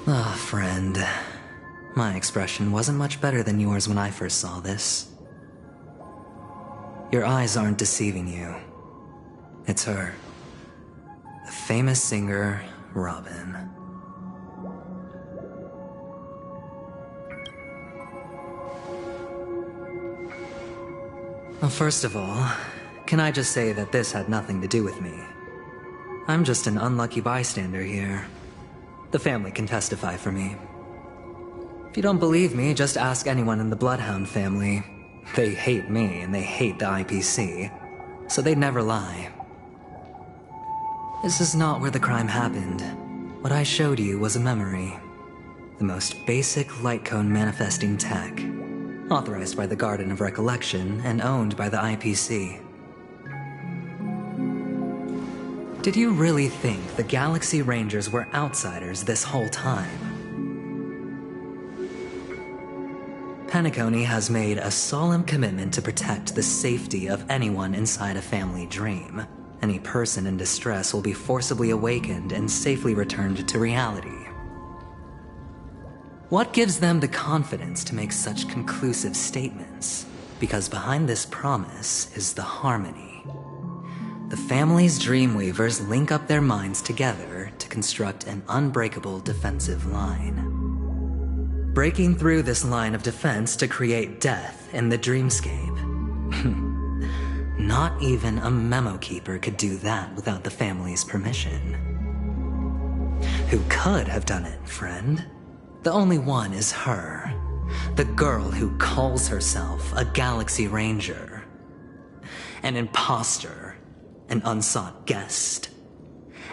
Ah, friend. My expression wasn't much better than yours when I first saw this. Your eyes aren't deceiving you. It's her. The famous singer, Robin. Well, first of all, can I just say that this had nothing to do with me? I'm just an unlucky bystander here. The family can testify for me. If you don't believe me, just ask anyone in the Bloodhound family. They hate me and they hate the IPC, so they'd never lie. This is not where the crime happened. What I showed you was a memory. The most basic light cone manifesting tech. Authorized by the Garden of Recollection and owned by the IPC. Did you really think the Galaxy Rangers were outsiders this whole time? Penacony has made a solemn commitment to protect the safety of anyone inside a family dream. Any person in distress will be forcibly awakened and safely returned to reality. What gives them the confidence to make such conclusive statements? Because behind this promise is the harmony. The family's Dreamweavers link up their minds together to construct an unbreakable defensive line. Breaking through this line of defense to create death in the dreamscape. Not even a memo keeper could do that without the family's permission. Who could have done it, friend? The only one is her. The girl who calls herself a Galaxy Ranger. An imposter. An unsought guest.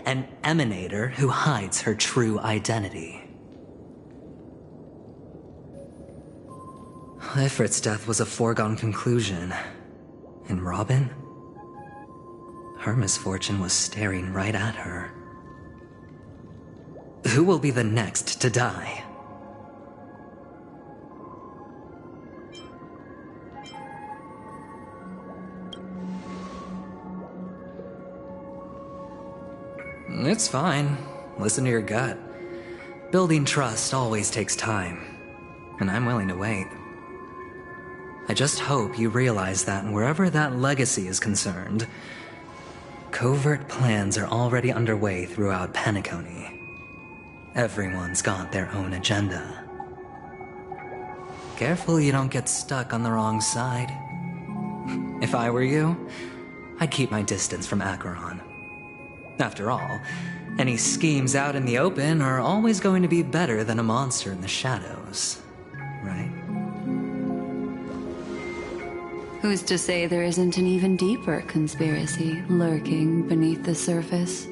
An emanator who hides her true identity. Ifrit's death was a foregone conclusion. And Robin? Her misfortune was staring right at her. Who will be the next to die? It's fine. Listen to your gut. Building trust always takes time, and I'm willing to wait. I just hope you realize that wherever that legacy is concerned, covert plans are already underway throughout Penacony. Everyone's got their own agenda. Careful you don't get stuck on the wrong side. If I were you, I'd keep my distance from Acheron. After all, any schemes out in the open are always going to be better than a monster in the shadows, right? Who's to say there isn't an even deeper conspiracy lurking beneath the surface?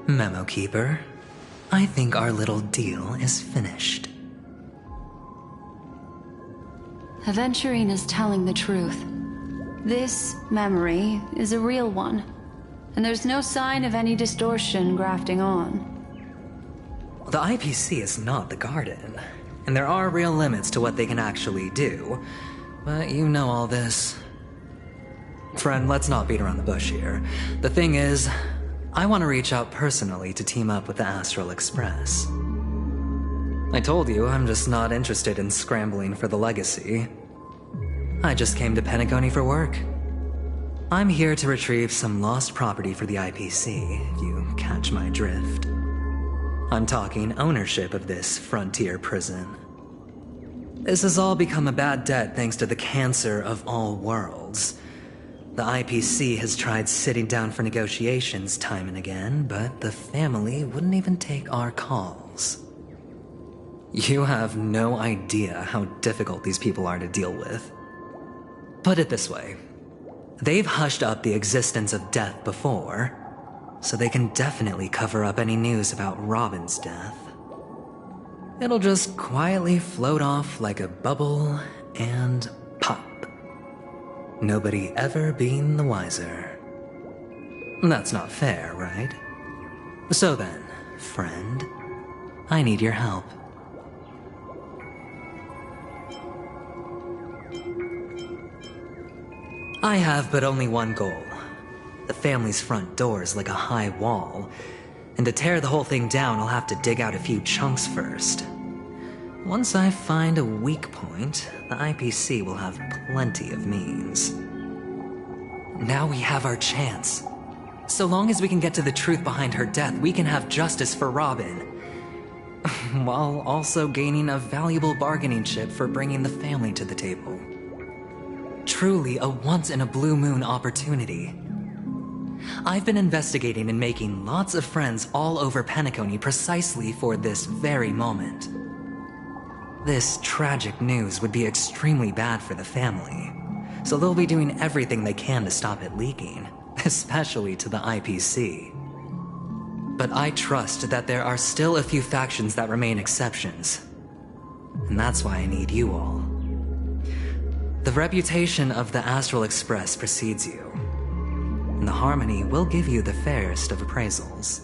Memo Keeper, I think our little deal is finished. Aventurine is telling the truth. This memory is a real one. And there's no sign of any distortion grafting on. The IPC is not the Garden, and there are real limits to what they can actually do, but you know all this. Friend, let's not beat around the bush here. The thing is, I want to reach out personally to team up with the Astral Express. I told you I'm just not interested in scrambling for the legacy. I just came to Penacony for work. I'm here to retrieve some lost property for the IPC, if you catch my drift. I'm talking ownership of this frontier prison. This has all become a bad debt thanks to the cancer of all worlds. The IPC has tried sitting down for negotiations time and again, but the family wouldn't even take our calls. You have no idea how difficult these people are to deal with. Put it this way. They've hushed up the existence of death before, so they can definitely cover up any news about Robin's death. It'll just quietly float off like a bubble and pop. Nobody ever being the wiser. That's not fair, right? So then, friend, I need your help. I have but only one goal. The family's front door is like a high wall, And to tear the whole thing down, I'll have to dig out a few chunks first. Once I find a weak point, the IPC will have plenty of means. Now we have our chance. So long as we can get to the truth behind her death, we can have justice for Robin. While also gaining a valuable bargaining chip for bringing the family to the table. Truly a once-in-a-blue-moon opportunity. I've been investigating and making lots of friends all over Penacony precisely for this very moment. This tragic news would be extremely bad for the family, so they'll be doing everything they can to stop it leaking, especially to the IPC. But I trust that there are still a few factions that remain exceptions, and that's why I need you all. The reputation of the Astral Express precedes you, and the Harmony will give you the fairest of appraisals.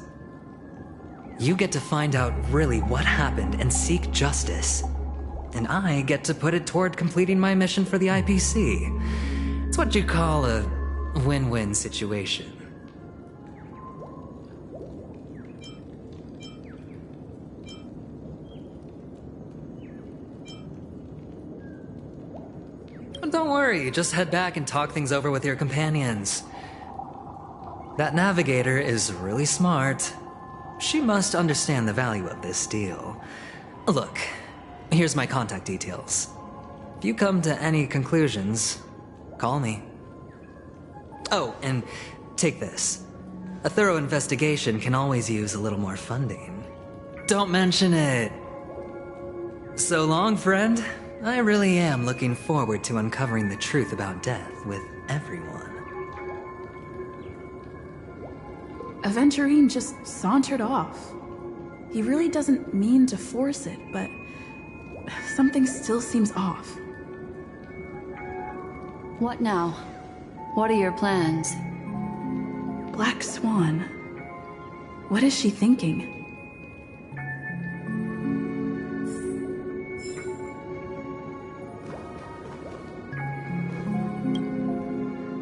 You get to find out really what happened and seek justice, and I get to put it toward completing my mission for the IPC. It's what you call a win-win situation. Don't worry, just head back and talk things over with your companions. That navigator is really smart. She must understand the value of this deal. Look, here's my contact details. If you come to any conclusions, call me. Oh, and take this. A thorough investigation can always use a little more funding. Don't mention it. So long, friend. I really am looking forward to uncovering the truth about death with everyone. Aventurine just sauntered off. He really doesn't mean to force it, but something still seems off. What now? What are your plans? Black Swan. What is she thinking?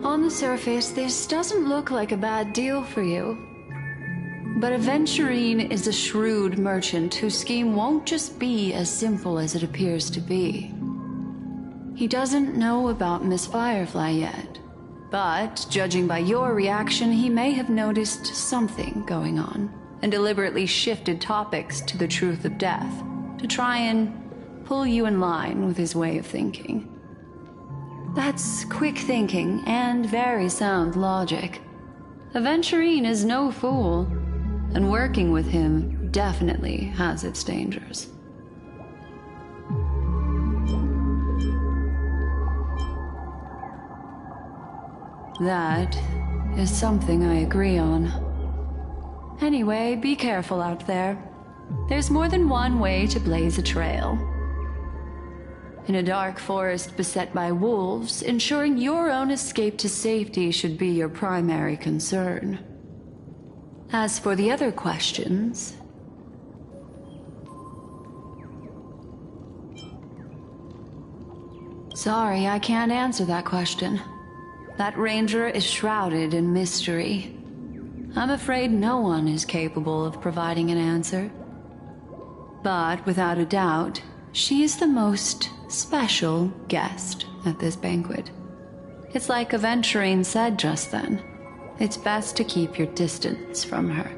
On the surface, this doesn't look like a bad deal for you. But Aventurine is a shrewd merchant whose scheme won't just be as simple as it appears to be. He doesn't know about Miss Firefly yet, but judging by your reaction, he may have noticed something going on and deliberately shifted topics to the truth of death to try and pull you in line with his way of thinking. That's quick thinking and very sound logic. Aventurine is no fool, and working with him definitely has its dangers. That is something I agree on. Anyway, be careful out there. There's more than one way to blaze a trail. In a dark forest beset by wolves, ensuring your own escape to safety should be your primary concern. As for the other questions... Sorry, I can't answer that question. That ranger is shrouded in mystery. I'm afraid no one is capable of providing an answer. But without a doubt, she is the most special guest at this banquet. It's like Aventurine said just then. It's best to keep your distance from her.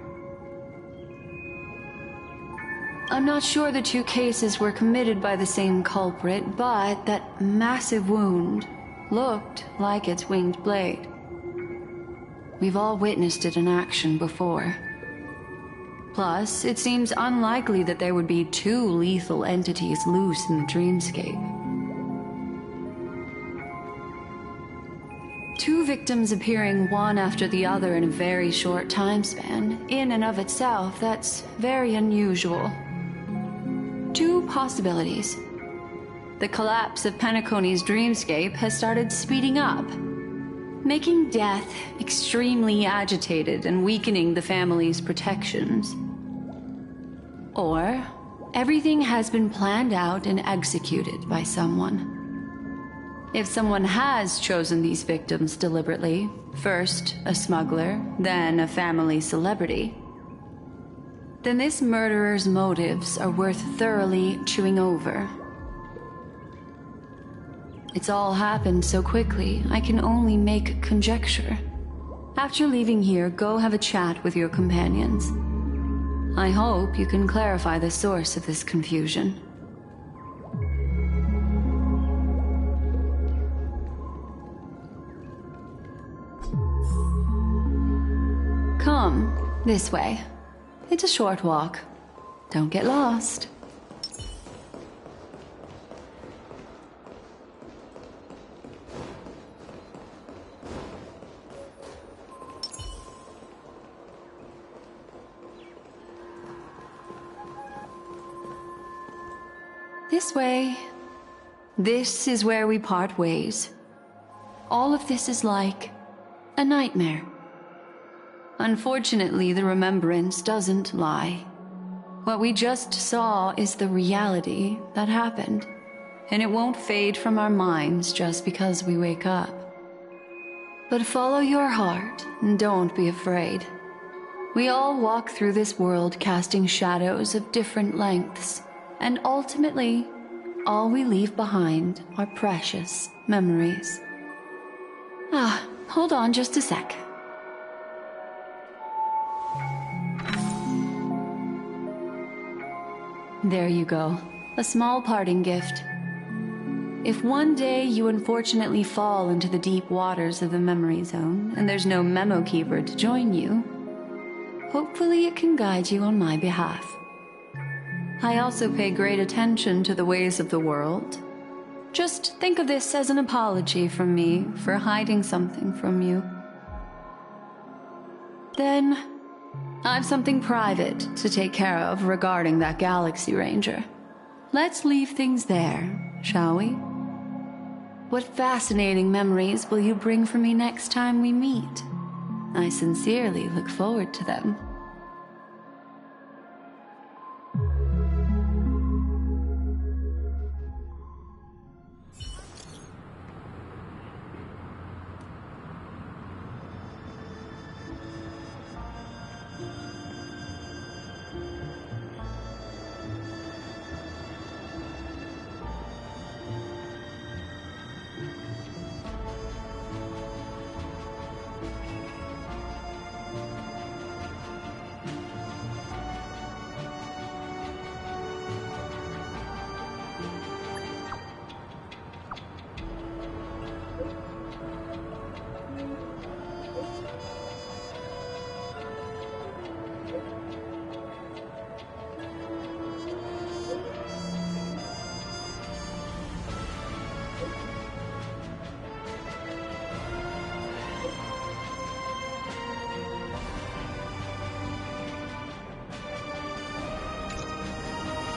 I'm not sure the two cases were committed by the same culprit, but that massive wound looked like its winged blade. We've all witnessed it in action before. Plus, it seems unlikely that there would be two lethal entities loose in the dreamscape. Two victims appearing one after the other in a very short time span, in and of itself, that's very unusual. Two possibilities. The collapse of Penacony's dreamscape has started speeding up, making death extremely agitated and weakening the family's protections. Or, everything has been planned out and executed by someone. If someone has chosen these victims deliberately, first a smuggler, then a family celebrity, then this murderer's motives are worth thoroughly chewing over. It's all happened so quickly, I can only make conjecture. After leaving here, go have a chat with your companions. I hope you can clarify the source of this confusion. Come, this way. It's a short walk. Don't get lost. This way. This is where we part ways. All of this is like a nightmare. Unfortunately, the remembrance doesn't lie. What we just saw is the reality that happened, and it won't fade from our minds just because we wake up. But follow your heart and don't be afraid. We all walk through this world casting shadows of different lengths, and ultimately, all we leave behind are precious memories. Hold on just a sec. There you go. A small parting gift. If one day you unfortunately fall into the deep waters of the memory zone, and there's no memo keeper to join you, hopefully it can guide you on my behalf. I also pay great attention to the ways of the world. Just think of this as an apology from me for hiding something from you. Then, I've something private to take care of regarding that Galaxy Ranger. Let's leave things there, shall we? What fascinating memories will you bring for me next time we meet? I sincerely look forward to them.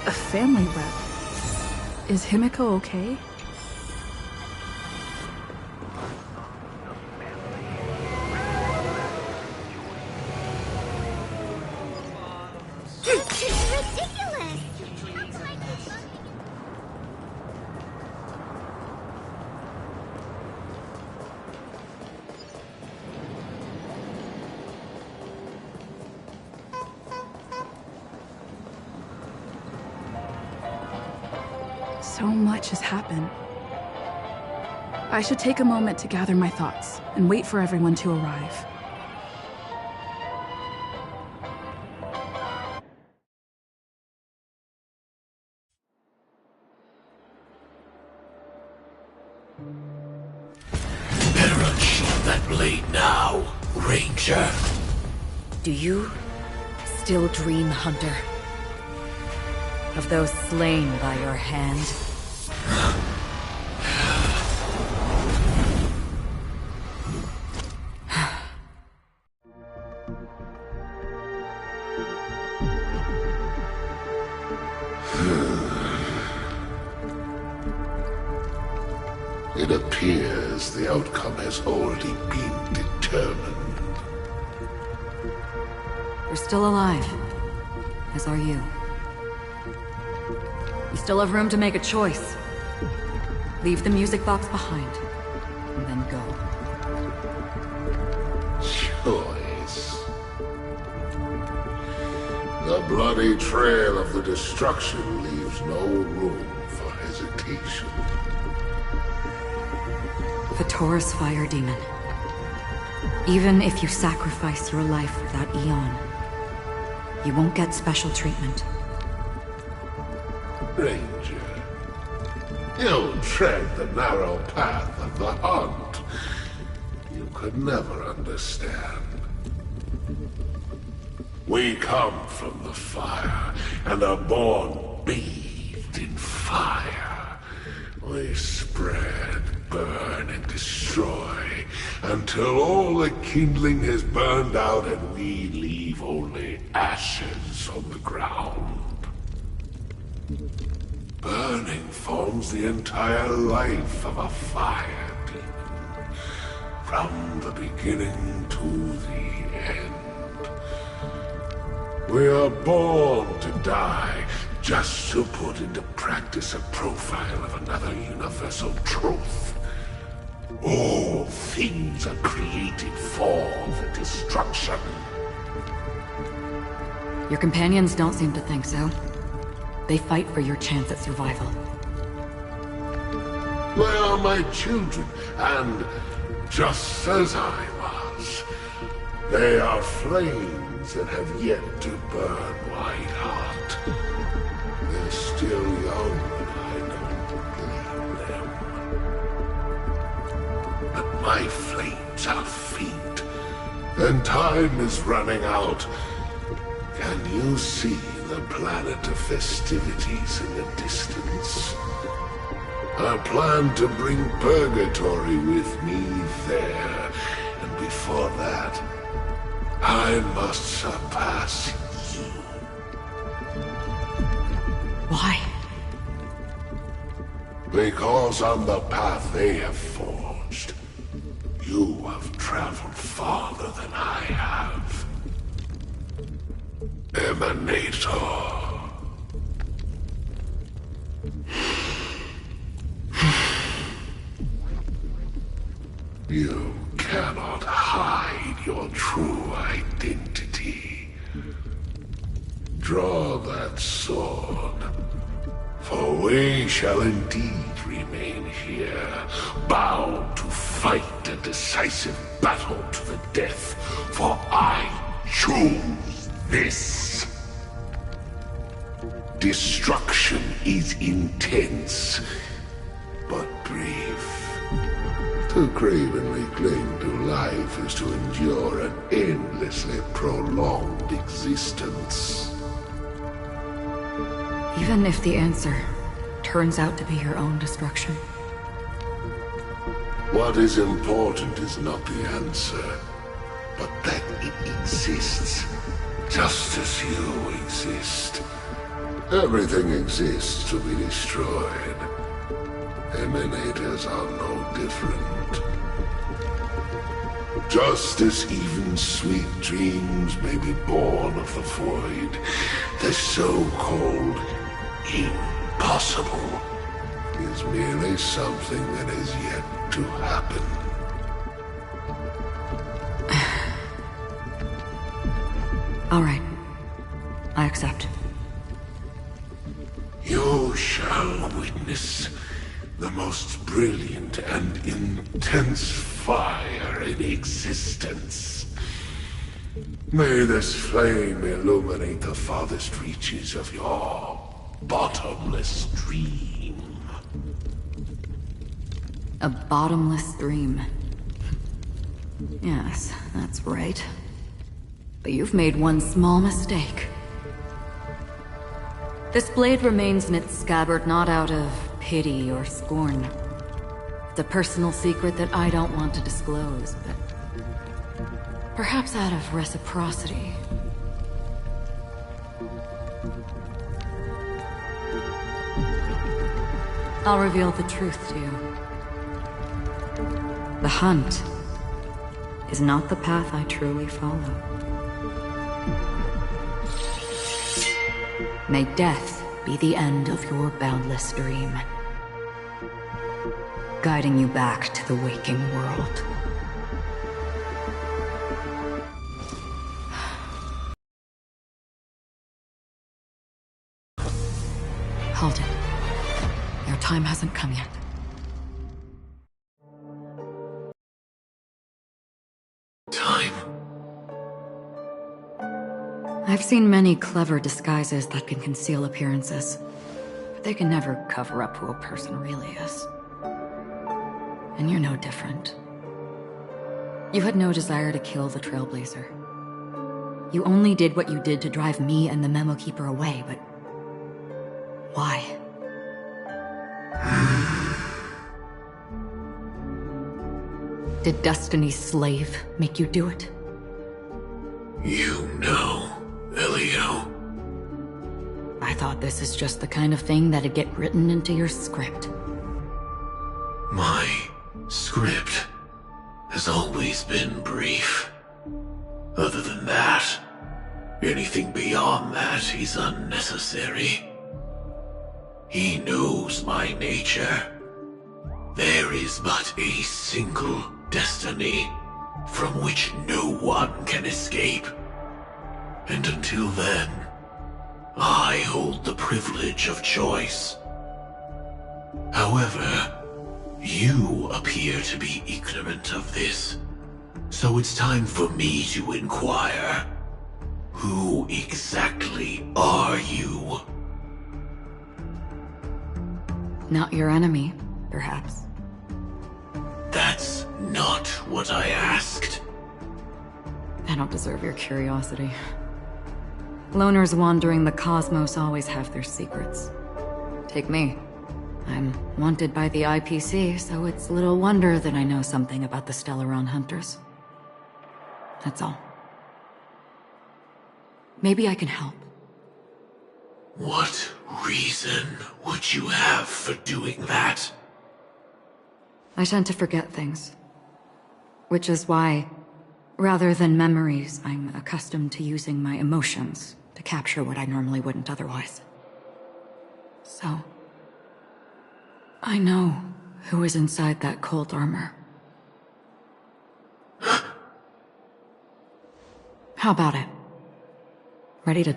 A family rep. Is Himiko okay? So much has happened. I should take a moment to gather my thoughts and wait for everyone to arrive. Better unsheath that blade now, Ranger. Do you still dream, Hunter? Of those slain by your hand? It appears the outcome has already been determined. You're still alive, as are you. You still have room to make a choice. Leave the music box behind, and then go. Choice. The bloody trail of the destruction leaves no room for hesitation. The Taurus Fire Demon. Even if you sacrifice your life for that Eon, you won't get special treatment. Ranger, you tread the narrow path of the hunt. You could never understand. We come from the fire, and are born bathed in fire. We spread, burn, and destroy, until all the kindling has burned out and we leave only ashes on the ground. Burning forms the entire life of a fire demon, from the beginning to the end. We are born to die, just to put into practice a profile of another universal truth. All things are created for the destruction. Your companions don't seem to think so. They fight for your chance at survival. They are my children, and just as I was, they are flames that have yet to burn white hot. They're still young, and I don't blame them. But my flames are faint, and time is running out. Can you see the planet of festivities in the distance? I plan to bring Purgatory with me there, and before that, I must surpass you. Why? Because on the path they have forged, you have traveled farther than I have. Emanator. You cannot hide your true identity. Draw that sword, for we shall indeed remain here, bound to fight a decisive battle to the death, for I choose this. Destruction is intense, but brief. To cravenly cling to life is to endure an endlessly prolonged existence. Even if the answer turns out to be your own destruction. What is important is not the answer, but that it exists, just as you exist. Everything exists to be destroyed. Emanators are no different. Just as even sweet dreams may be born of the void, the so-called impossible is merely something that is yet to happen. All right. I accept. You shall witness the most brilliant and intense fire in existence. May this flame illuminate the farthest reaches of your bottomless dream. A bottomless dream. Yes, that's right. But you've made one small mistake. This blade remains in its scabbard not out of pity or scorn. It's a personal secret that I don't want to disclose, but perhaps out of reciprocity. I'll reveal the truth to you. The hunt is not the path I truly follow. May death be the end of your boundless dream, guiding you back to the waking world. called it. Their time hasn't come yet. Time? I've seen many clever disguises that can conceal appearances, but they can never cover up who a person really is. And you're no different. You had no desire to kill the Trailblazer. You only did what you did to drive me and the Memo Keeper away, but why? Did Destiny's slave make you do it? You know, Elio. I thought this is just the kind of thing that'd get written into your script. My script has always been brief. Other than that, anything beyond that is unnecessary. He knows my nature. There is but a single destiny from which no one can escape. And until then, I hold the privilege of choice. However, you appear to be ignorant of this, so it's time for me to inquire. Who exactly are you? Not your enemy, perhaps. That's not what I asked. I don't deserve your curiosity. Loners wandering the cosmos always have their secrets. Take me. I'm wanted by the IPC, so it's little wonder that I know something about the Stellaron Hunters. That's all. Maybe I can help. What reason would you have for doing that? I tend to forget things. Which is why, rather than memories, I'm accustomed to using my emotions to capture what I normally wouldn't otherwise. So, I know who is inside that cold armor. How about it? Ready to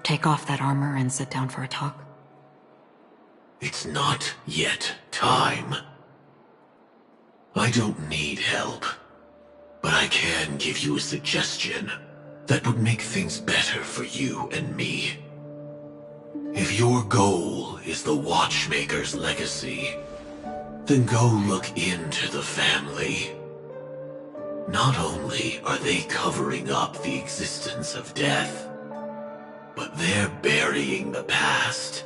take off that armor and sit down for a talk? It's not yet time. I don't need help, but I can give you a suggestion that would make things better for you and me. If your goal is the Watchmaker's legacy, then go look into the family. Not only are they covering up the existence of death, but they're burying the past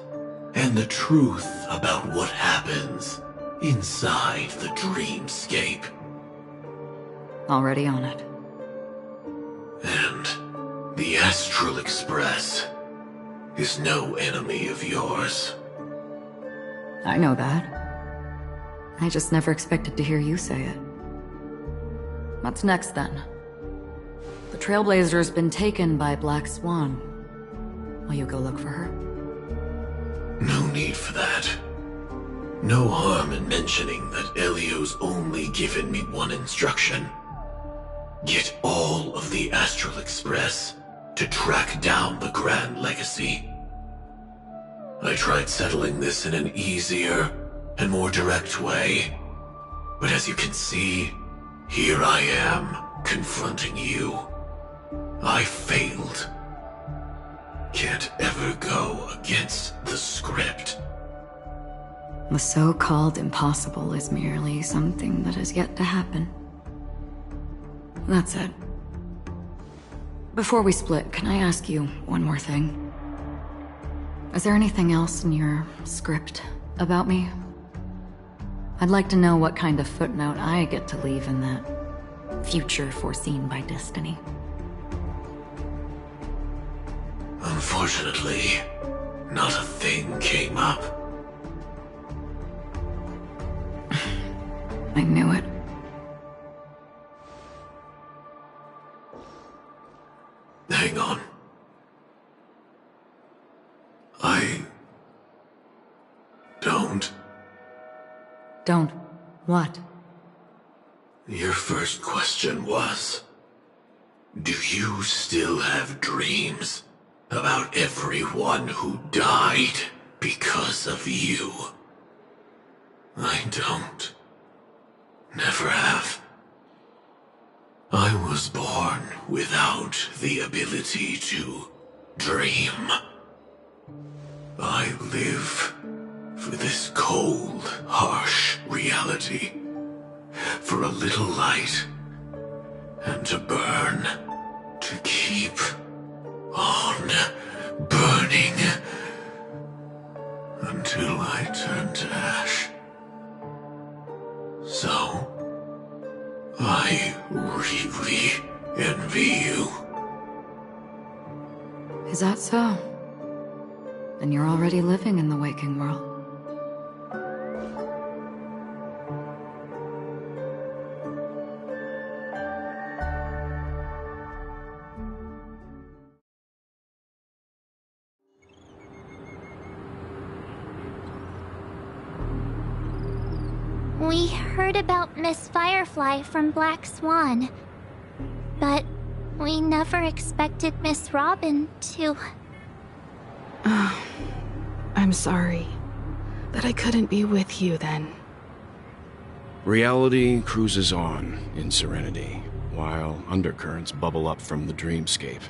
and the truth about what happens inside the dreamscape. Already on it. And the Astral Express is no enemy of yours. I know that. I just never expected to hear you say it. What's next, then? The Trailblazer's been taken by Black Swan. Will you go look for her? No need for that. No harm in mentioning that Elio's only given me one instruction. Get all of the Astral Express to track down the Grand Legacy. I tried settling this in an easier and more direct way, but as you can see, here I am, confronting you. I failed. Can't ever go against the script. The so-called impossible is merely something that has yet to happen. That's it. Before we split, can I ask you one more thing? Is there anything else in your script about me? I'd like to know what kind of footnote I get to leave in that future foreseen by destiny. Unfortunately, not a thing came up. I knew it. Hang on. I don't. Don't. What? Your first question was, do you still have dreams about everyone who died? because of you. I don't. Never have. I was born without the ability to dream. I live for this cold, harsh reality. For a little light. And to burn. To keep on burning. Until I turn to ash. So, I really envy you. Is that so? Then you're already living in the waking world. We heard about Miss Firefly from Black Swan, but we never expected Miss Robin to... I'm sorry that I couldn't be with you then. Reality cruises on in serenity, while undercurrents bubble up from the dreamscape.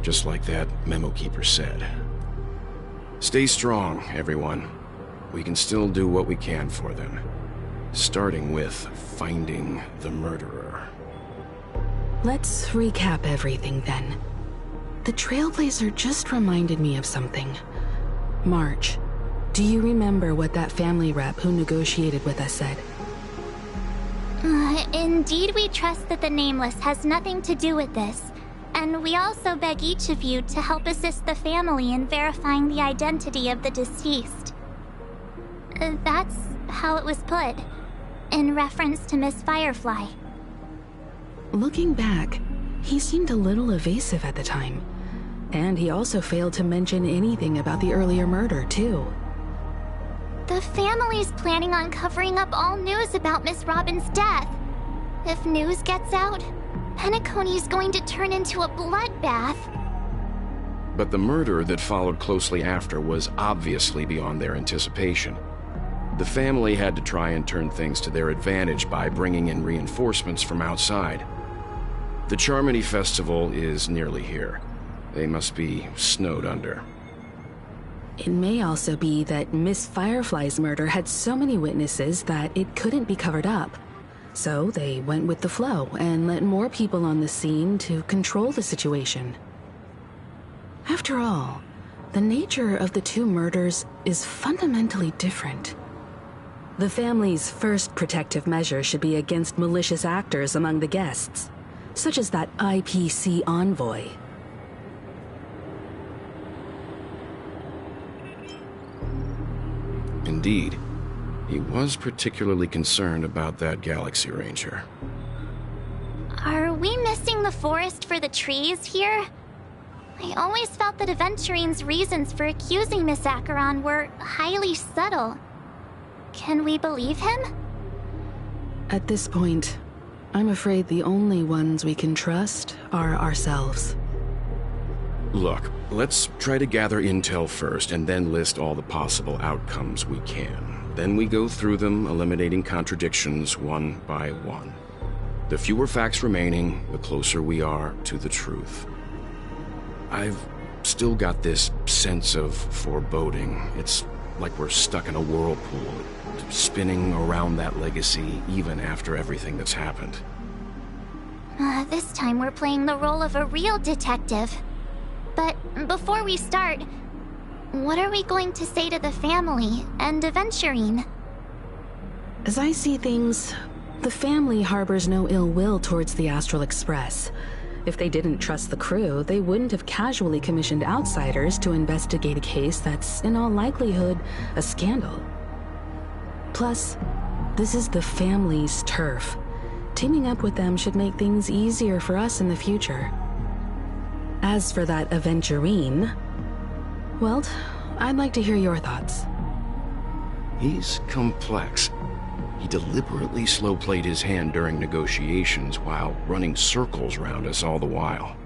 Just like that memo keeper said. Stay strong, everyone. We can still do what we can for them. Starting with finding the murderer. Let's recap everything then. The Trailblazer just reminded me of something. March, do you remember what that family rep who negotiated with us said? Indeed, we trust that the Nameless has nothing to do with this. And we also beg each of you to help assist the family in verifying the identity of the deceased. That's how it was put, in reference to Miss Firefly. Looking back, he seemed a little evasive at the time. And he also failed to mention anything about the earlier murder, too. The family's planning on covering up all news about Miss Robin's death. If news gets out, Penacony's going to turn into a bloodbath. But the murder that followed closely after was obviously beyond their anticipation. The family had to try and turn things to their advantage by bringing in reinforcements from outside. The Charmony Festival is nearly here. They must be snowed under. It may also be that Miss Firefly's murder had so many witnesses that it couldn't be covered up. So they went with the flow and let more people on the scene to control the situation. After all, the nature of the two murders is fundamentally different. The family's first protective measure should be against malicious actors among the guests, such as that IPC envoy. Indeed, he was particularly concerned about that Galaxy Ranger. Are we missing the forest for the trees here? I always felt that Aventurine's reasons for accusing Miss Acheron were highly subtle. Can we believe him? At this point, I'm afraid the only ones we can trust are ourselves. Look, let's try to gather intel first and then list all the possible outcomes we can. Then we go through them, eliminating contradictions one by one. The fewer facts remaining, the closer we are to the truth. I've still got this sense of foreboding. It's like we're stuck in a whirlpool, spinning around that legacy even after everything that's happened. This time we're playing the role of a real detective. But before we start, what are we going to say to the family and Aventurine? As I see things, the family harbors no ill will towards the Astral Express. If they didn't trust the crew, they wouldn't have casually commissioned outsiders to investigate a case that's, in all likelihood, a scandal. Plus, this is the family's turf. Teaming up with them should make things easier for us in the future. As for that Aventurine, well, I'd like to hear your thoughts. He's complex. He deliberately slow-played his hand during negotiations while running circles around us all the while.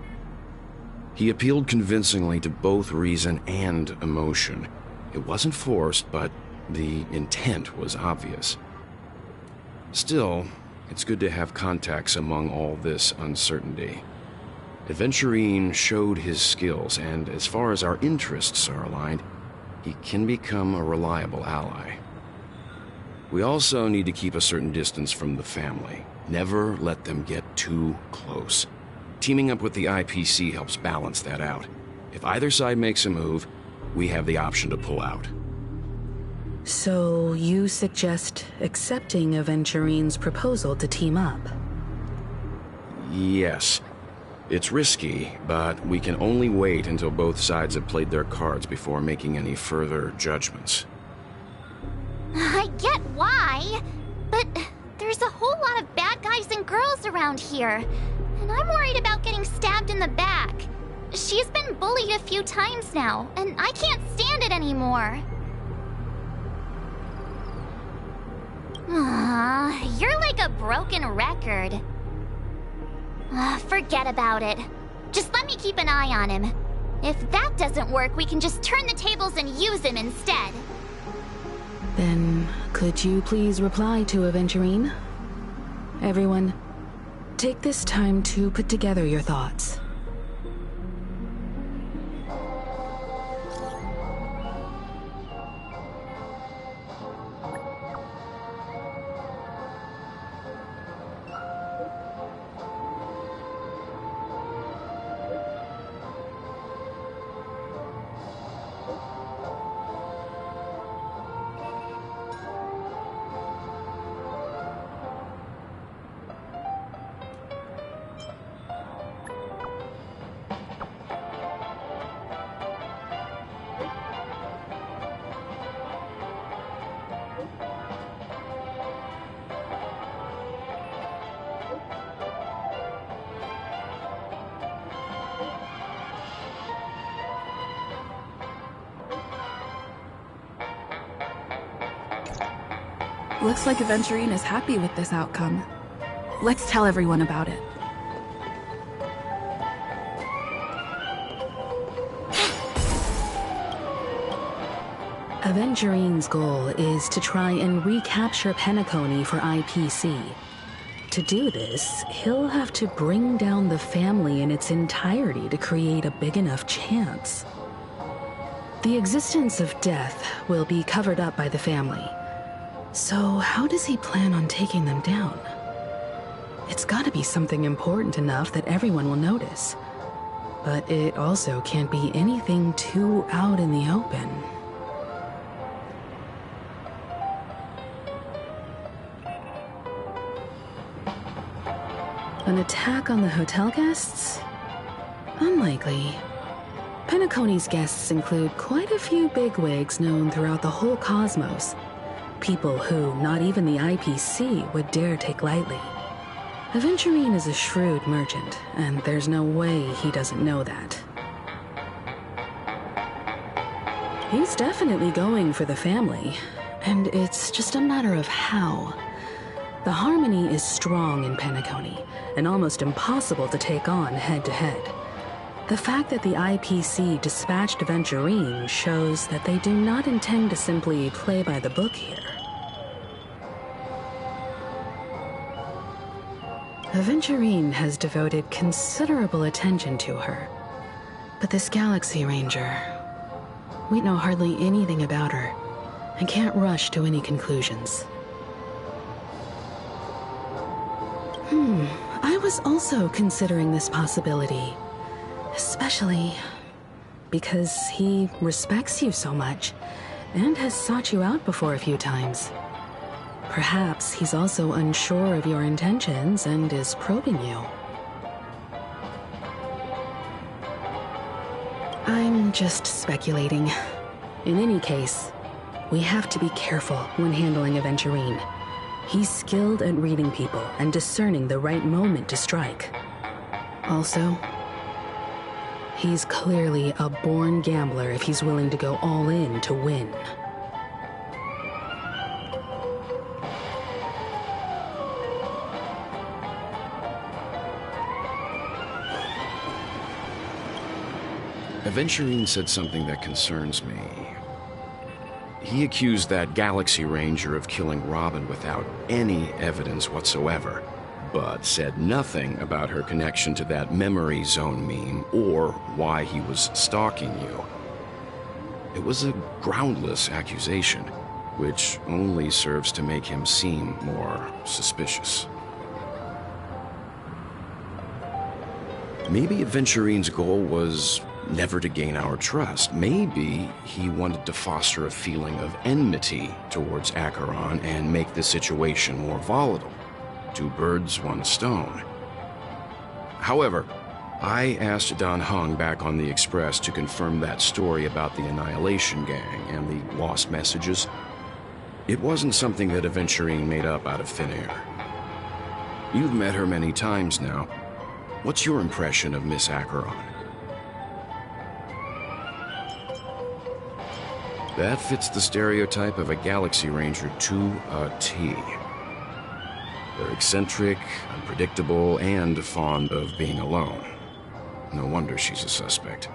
He appealed convincingly to both reason and emotion, It wasn't forced, but the intent was obvious. Still, it's good to have contacts among all this uncertainty. Aventurine showed his skills, and as far as our interests are aligned, he can become a reliable ally. We also need to keep a certain distance from the family. Never let them get too close. Teaming up with the IPC helps balance that out. If either side makes a move, we have the option to pull out. So you suggest accepting Aventurine's proposal to team up? Yes. It's risky, but we can only wait until both sides have played their cards before making any further judgments. I get why, but there's a whole lot of bad guys and girls around here, and I'm worried about getting stabbed in the back. She's been bullied a few times now, and I can't stand it anymore. You're like a broken record. Forget about it. Just let me keep an eye on him. If that doesn't work, we can just turn the tables and use him instead. Then, could you please reply to Aventurine? Everyone, take this time to put together your thoughts. Looks like Aventurine is happy with this outcome. Let's tell everyone about it. Aventurine's goal is to try and recapture Penacony for IPC. To do this, he'll have to bring down the family in its entirety to create a big enough chance. The existence of death will be covered up by the family. So how does he plan on taking them down? It's gotta be something important enough that everyone will notice. But it also can't be anything too out in the open. An attack on the hotel guests? Unlikely. Penacony's guests include quite a few bigwigs known throughout the whole cosmos. People who not even the IPC would dare take lightly. Aventurine is a shrewd merchant, and there's no way he doesn't know that. He's definitely going for the family, and it's just a matter of how. The harmony is strong in Penacony, and almost impossible to take on head-to-head. The fact that the IPC dispatched Aventurine shows that they do not intend to simply play by the book here. Aventurine has devoted considerable attention to her. But this Galaxy Ranger, we know hardly anything about her, and can't rush to any conclusions. I was also considering this possibility, especially because he respects you so much, and has sought you out before a few times. Perhaps he's also unsure of your intentions and is probing you. I'm just speculating. In any case, we have to be careful when handling Aventurine. He's skilled at reading people and discerning the right moment to strike. Also, he's clearly a born gambler if he's willing to go all in to win. Aventurine said something that concerns me. He accused that Galaxy Ranger of killing Robin without any evidence whatsoever, but said nothing about her connection to that memory zone meme or why he was stalking you. It was a groundless accusation, which only serves to make him seem more suspicious. Maybe Aventurine's goal was never to gain our trust. Maybe he wanted to foster a feeling of enmity towards Acheron and make the situation more volatile. Two birds, one stone. However, I asked Dan Heng back on the Express to confirm that story about the Annihilation Gang and the lost messages. It wasn't something that Aventurine made up out of thin air. You've met her many times now. What's your impression of Miss Acheron? That fits the stereotype of a Galaxy Ranger to a T. They're eccentric, unpredictable, and fond of being alone. No wonder she's a suspect.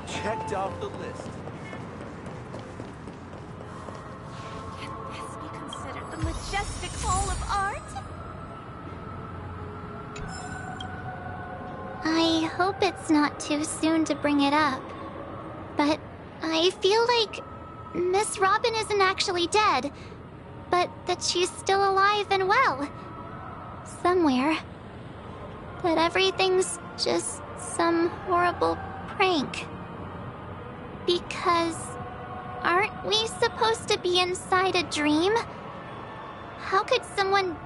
Checked off the list. Can this be considered the majestic hall of art? I hope it's not too soon to bring it up, but I feel like Miss Robin isn't actually dead, but that she's still alive and well. Somewhere. That everything's just some horrible prank. Because aren't we supposed to be inside a dream? How could someone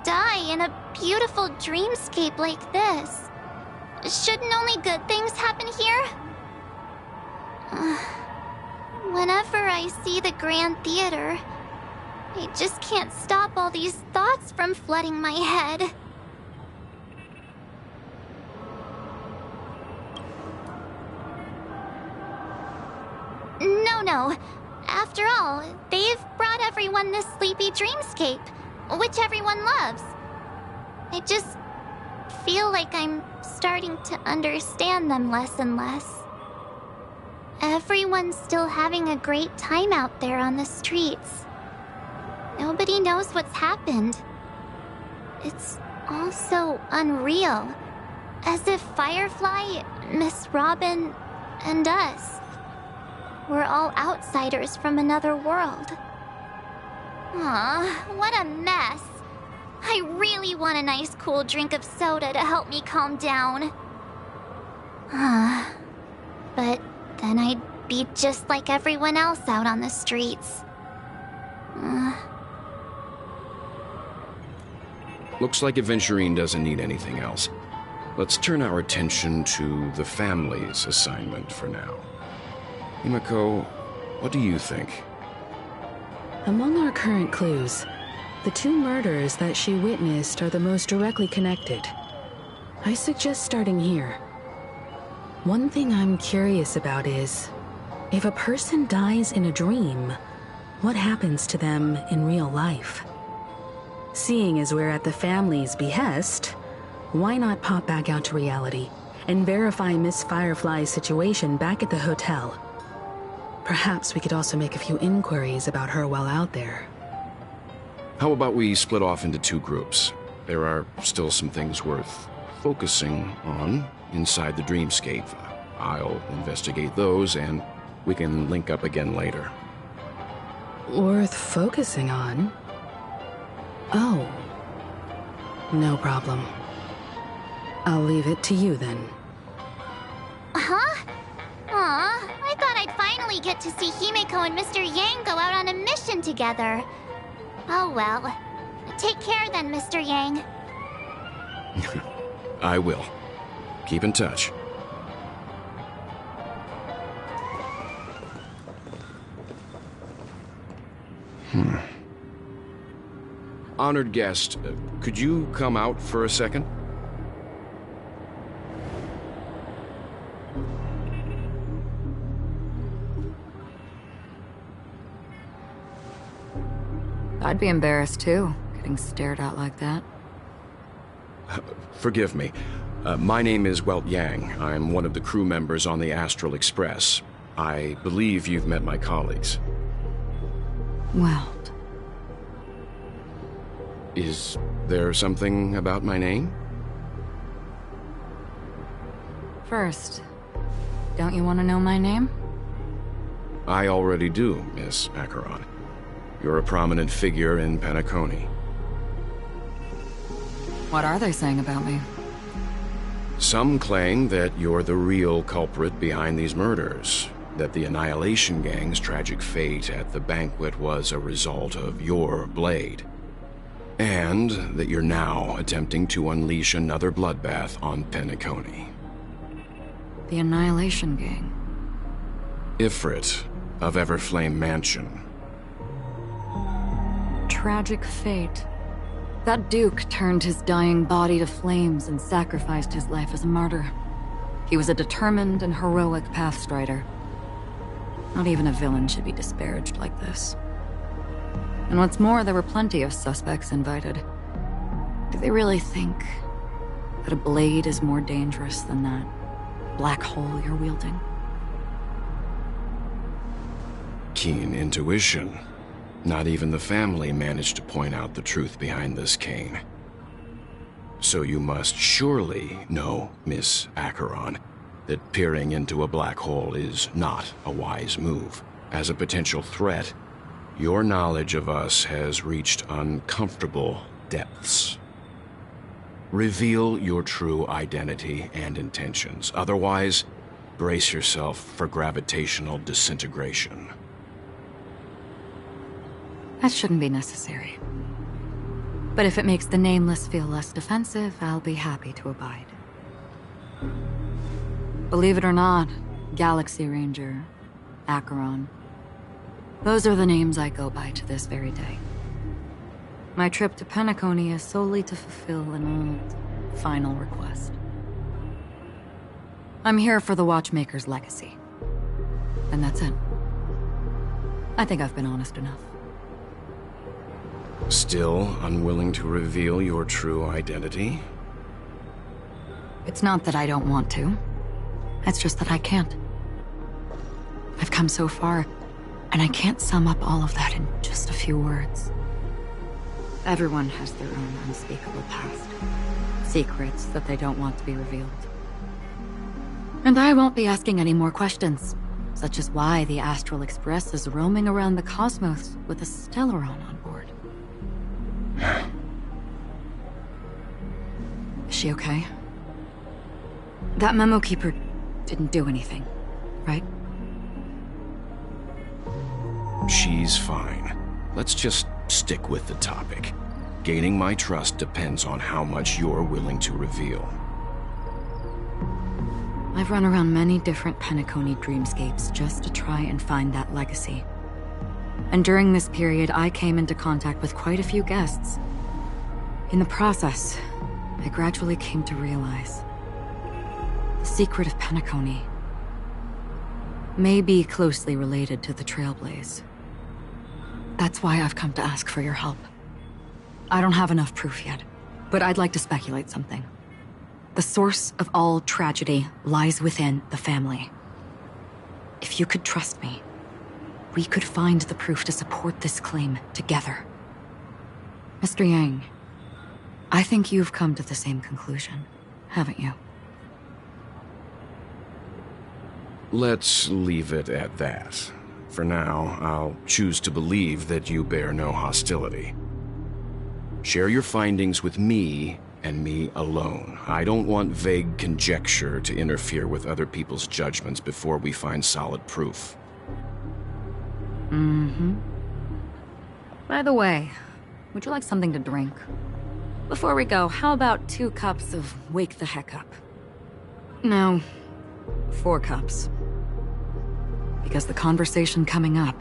die in a beautiful dreamscape like this? Shouldn't only good things happen here? Whenever I see the Grand Theater, I just can't stop all these thoughts from flooding my head. No. After all, they've brought everyone this sleepy dreamscape, which everyone loves. I just feel like I'm starting to understand them less and less. Everyone's still having a great time out there on the streets. Nobody knows what's happened. It's all so unreal. As if Firefly, Miss Robin, and us were all outsiders from another world. Aw, what a mess. I really want a nice cool drink of soda to help me calm down. But then I'd be just like everyone else out on the streets. Looks like Aventurine doesn't need anything else. Let's turn our attention to the family's assignment for now. Himiko, what do you think? Among our current clues, the two murders that she witnessed are the most directly connected. I suggest starting here. One thing I'm curious about is, if a person dies in a dream, what happens to them in real life? Seeing as we're at the family's behest, why not pop back out to reality and verify Miss Firefly's situation back at the hotel? Perhaps we could also make a few inquiries about her while out there. How about we split off into two groups? There are still some things worth focusing on inside the dreamscape. I'll investigate those, and we can link up again later. Worth focusing on? Oh. No problem. I'll leave it to you then. Huh? Aw, I thought I'd finally get to see Himiko and Mr. Yang go out on a mission together. Oh well. Take care then, Mr. Yang. I will. Keep in touch. Honored guest, could you come out for a second? I'd be embarrassed too, getting stared at like that. Forgive me. My name is Welt Yang. I'm one of the crew members on the Astral Express. I believe you've met my colleagues. Welt. Is there something about my name? First, don't you want to know my name? I already do, Miss Acheron. You're a prominent figure in Penacony. What are they saying about me? Some claim that you're the real culprit behind these murders, that the Annihilation Gang's tragic fate at the banquet was a result of your blade, and that you're now attempting to unleash another bloodbath on Penacony. The Annihilation Gang? Ifrit of Everflame Mansion. Tragic fate. That Duke turned his dying body to flames and sacrificed his life as a martyr. He was a determined and heroic pathstrider. Not even a villain should be disparaged like this. And what's more, there were plenty of suspects invited. Do they really think that a blade is more dangerous than that black hole you're wielding? Keen intuition. Not even the family managed to point out the truth behind this cane. So you must surely know, Miss Acheron, that peering into a black hole is not a wise move. As a potential threat, your knowledge of us has reached uncomfortable depths. Reveal your true identity and intentions. Otherwise, brace yourself for gravitational disintegration. That shouldn't be necessary. But if it makes the Nameless feel less defensive, I'll be happy to abide. Believe it or not, Galaxy Ranger, Acheron, those are the names I go by to this very day. My trip to Penacony is solely to fulfill an old, final request. I'm here for the Watchmaker's legacy. And that's it. I think I've been honest enough. Still unwilling to reveal your true identity? It's not that I don't want to. It's just that I can't. I've come so far, and I can't sum up all of that in just a few words. Everyone has their own unspeakable past. Secrets that they don't want to be revealed. And I won't be asking any more questions, such as why the Astral Express is roaming around the cosmos with a Stellaron on board. Is she okay? That memo keeper didn't do anything, right? She's fine. Let's just stick with the topic. Gaining my trust depends on how much you're willing to reveal. I've run around many different Penacony dreamscapes just to try and find that legacy. And during this period, I came into contact with quite a few guests. In the process, I gradually came to realize the secret of Penacony may be closely related to the Trailblaze. That's why I've come to ask for your help. I don't have enough proof yet, but I'd like to speculate something. The source of all tragedy lies within the family. If you could trust me, we could find the proof to support this claim together. Mr. Yang, I think you've come to the same conclusion, haven't you? Let's leave it at that. For now, I'll choose to believe that you bear no hostility. Share your findings with me and me alone. I don't want vague conjecture to interfere with other people's judgments before we find solid proof. Mm-hmm. By the way, would you like something to drink? Before we go, how about 2 cups of Wake the Heck Up? No, 4 cups. Because the conversation coming up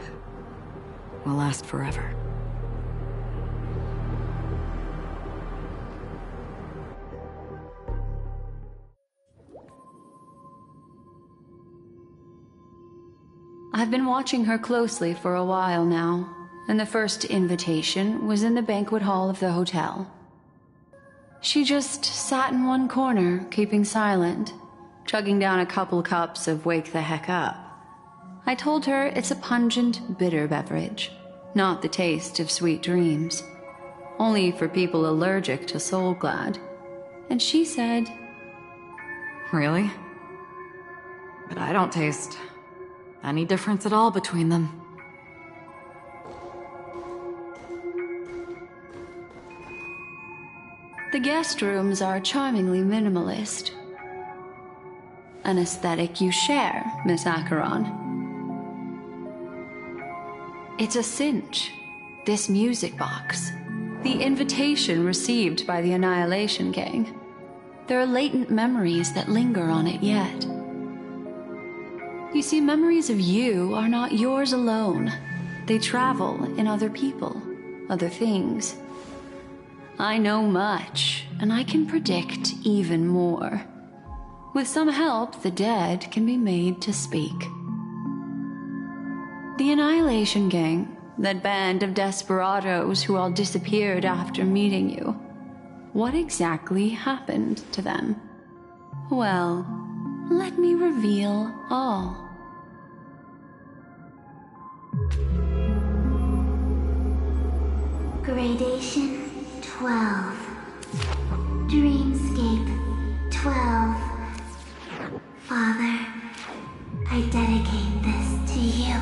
will last forever. I've been watching her closely for a while now, and the first invitation was in the banquet hall of the hotel. She just sat in one corner, keeping silent, chugging down a couple cups of Wake the Heck Up. I told her it's a pungent, bitter beverage, not the taste of sweet dreams. Only for people allergic to Soul Glad. And she said, Really? But I don't taste any difference at all between them. the guest rooms are charmingly minimalist. An aesthetic you share, Miss Acheron. It's a cinch, this music box. The invitation received by the Annihilation Gang. There are latent memories that linger on it yet. You see, memories of you are not yours alone. They travel in other people, other things. I know much, and I can predict even more. With some help, the dead can be made to speak. The Annihilation Gang, that band of desperados who all disappeared after meeting you. What exactly happened to them? Well, let me reveal all. Gradation 12. Dreamscape 12. Father, I dedicate this to you.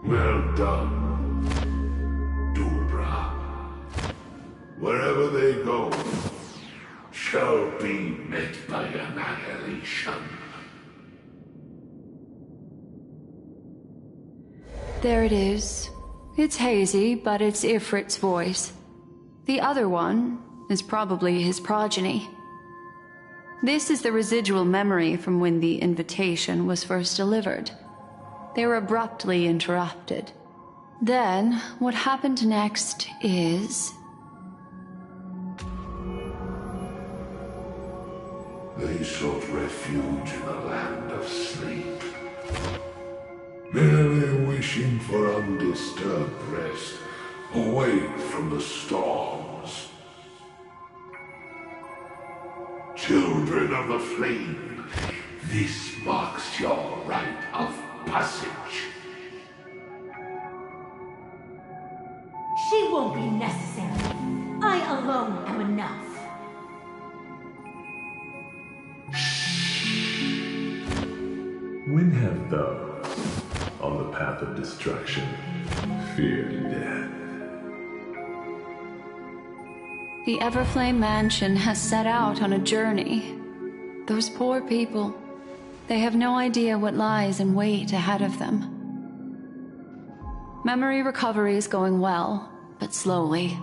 Well done, Dubra. Wherever they go, shall be met by annihilation. There it is. It's hazy, but it's Ifrit's voice. The other one is probably his progeny. This is the residual memory from when the invitation was first delivered. They were abruptly interrupted. Then, what happened next is... They sought refuge in the land of sleep, merely wishing for undisturbed rest, away from the storms. Children of the flame, this marks your rite of passage. She won't be necessary. I alone am enough. When have those on the path of destruction feared death? The Everflame Mansion has set out on a journey. Those poor people, they have no idea what lies in wait ahead of them. Memory recovery is going well, but slowly.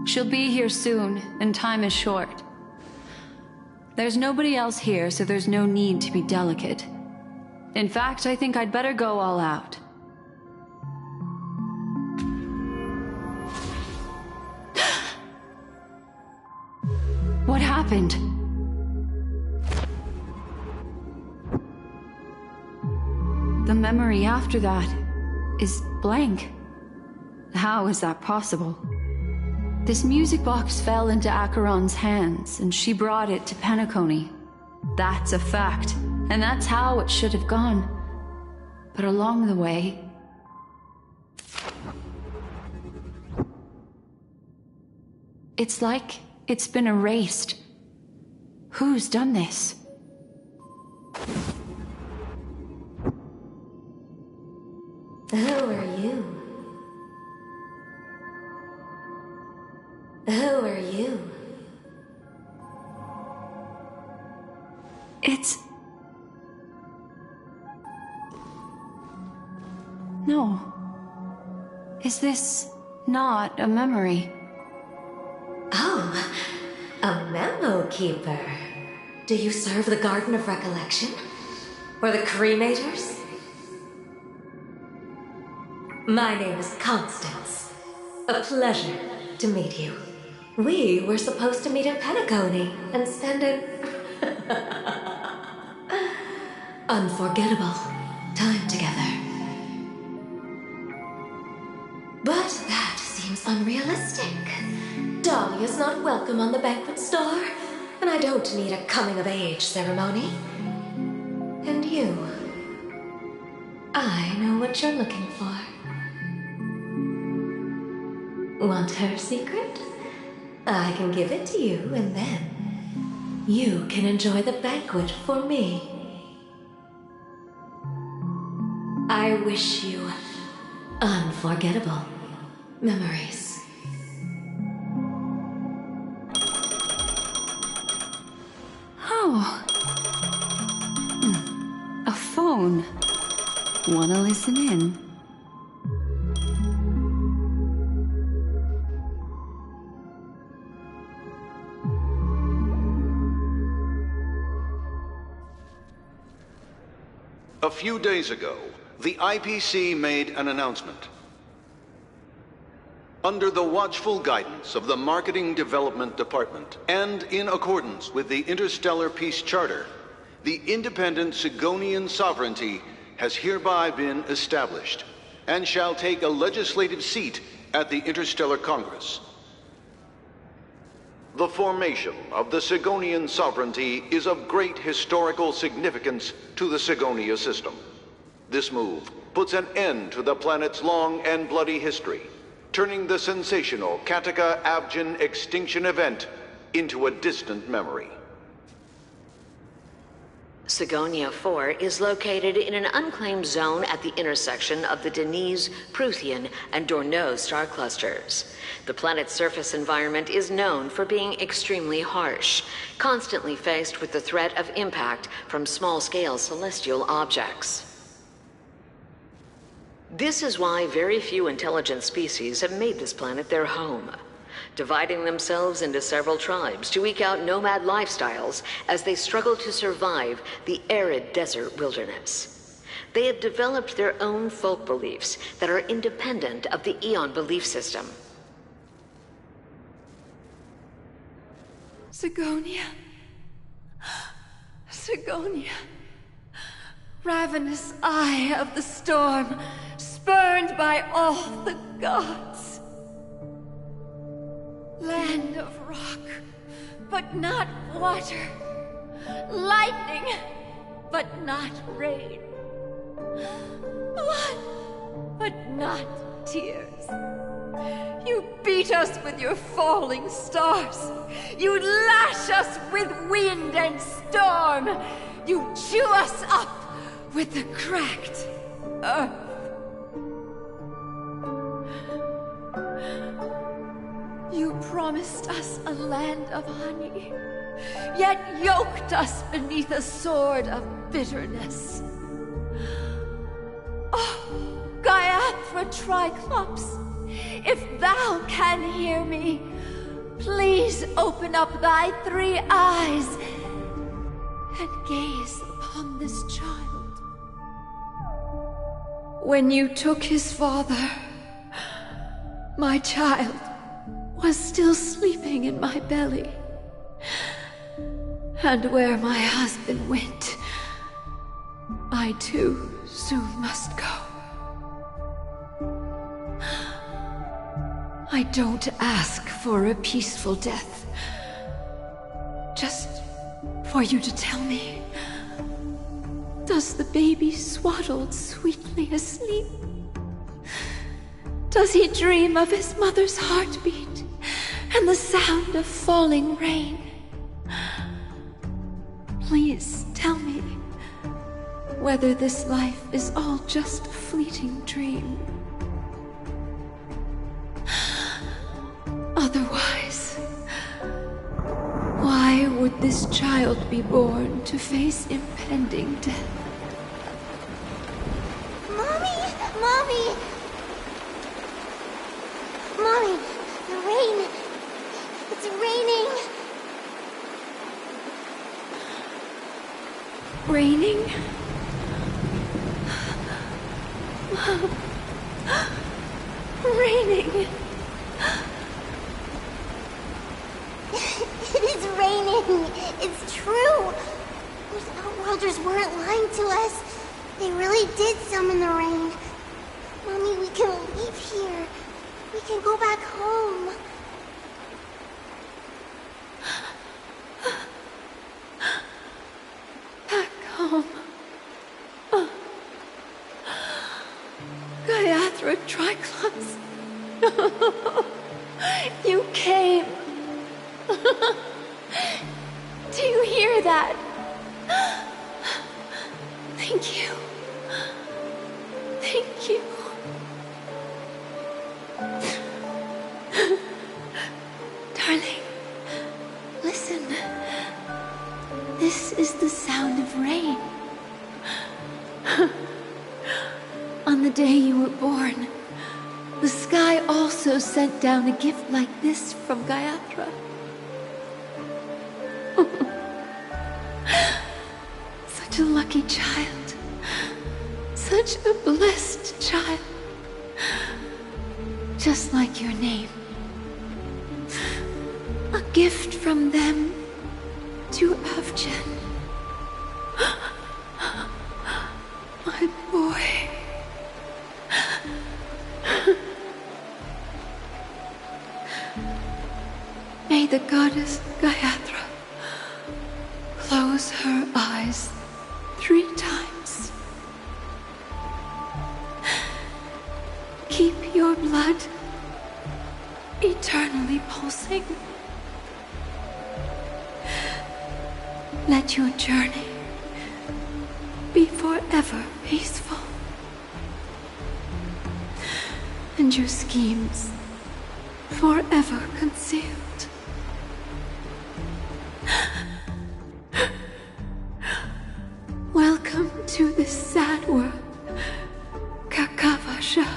She'll be here soon, and time is short. There's nobody else here, so there's no need to be delicate. In fact, I think I'd better go all out. What happened? The memory after that is blank. How is that possible? This music box fell into Acheron's hands, and she brought it to Penacony. That's a fact, and that's how it should have gone. But along the way... it's like it's been erased. Who's done this? Who are you? Who are you? It's... no. Is this not a memory? Oh, a memo keeper. Do you serve the Garden of Recollection? Or the Cremators? My name is Constance. A pleasure to meet you. We were supposed to meet in Penacony and spend an unforgettable time together. But that seems That's unrealistic. Dolly is not welcome on the banquet store, and I don't need a coming-of-age ceremony. And you, I know what you're looking for. Want her secret? I can give it to you, and then you can enjoy the banquet for me. I wish you unforgettable memories. Oh. A phone. Wanna listen in? A few days ago, the IPC made an announcement. Under the watchful guidance of the Marketing Development Department, and in accordance with the Interstellar Peace Charter, the independent Sigonian sovereignty has hereby been established, and shall take a legislative seat at the Interstellar Congress. The formation of the Sigonian sovereignty is of great historical significance to the Sigonia system. This move puts an end to the planet's long and bloody history, turning the sensational Kataka-Abjin extinction event into a distant memory. Sigonia 4 is located in an unclaimed zone at the intersection of the Denise, Prothean, and Dorneau star clusters. The planet's surface environment is known for being extremely harsh, constantly faced with the threat of impact from small-scale celestial objects. This is why very few intelligent species have made this planet their home, dividing themselves into several tribes to eke out nomad lifestyles as they struggle to survive the arid desert wilderness. They have developed their own folk beliefs that are independent of the Eon belief system. Sigonia. Sigonia. Ravenous eye of the storm, spurned by all the gods. Land of rock, but not water. Lightning, but not rain. Blood, but not tears. You beat us with your falling stars. You lash us with wind and storm. You chew us up with the cracked earth. You promised us a land of honey, yet yoked us beneath a sword of bitterness. Oh, Gaiathra Triclops, if thou can hear me, please open up thy 3 eyes and gaze upon this child. When you took his father, my child was still sleeping in my belly. And where my husband went, I too soon must go. I don't ask for a peaceful death. Just for you to tell me, does the baby swaddled sweetly asleep? Does he dream of his mother's heartbeat and the sound of falling rain? Please tell me whether this life is all just a fleeting dream. Otherwise, why would this child be born to face impending death? Mommy! Mommy! Mommy, the rain. It's raining. Raining? Raining. It is raining. It's true. Those Outworlders weren't lying to us. They really did summon the rain. Mommy, we can leave here. We can go back home. Back home. Gayatra Triclops. You came. Do you hear that? Thank you. Thank you. Darling, listen. This is the sound of rain. On the day you were born, the sky also sent down a gift like this from Gayatra. Such a lucky child. Such a blessed child. Just like your name. A gift from them to Avjen. My boy. May the goddess Gayatra close her eyes 3 times. Keep your blood eternally pulsing. Let your journey be forever peaceful. And your schemes forever concealed. Welcome to this sad world, Kakavasha.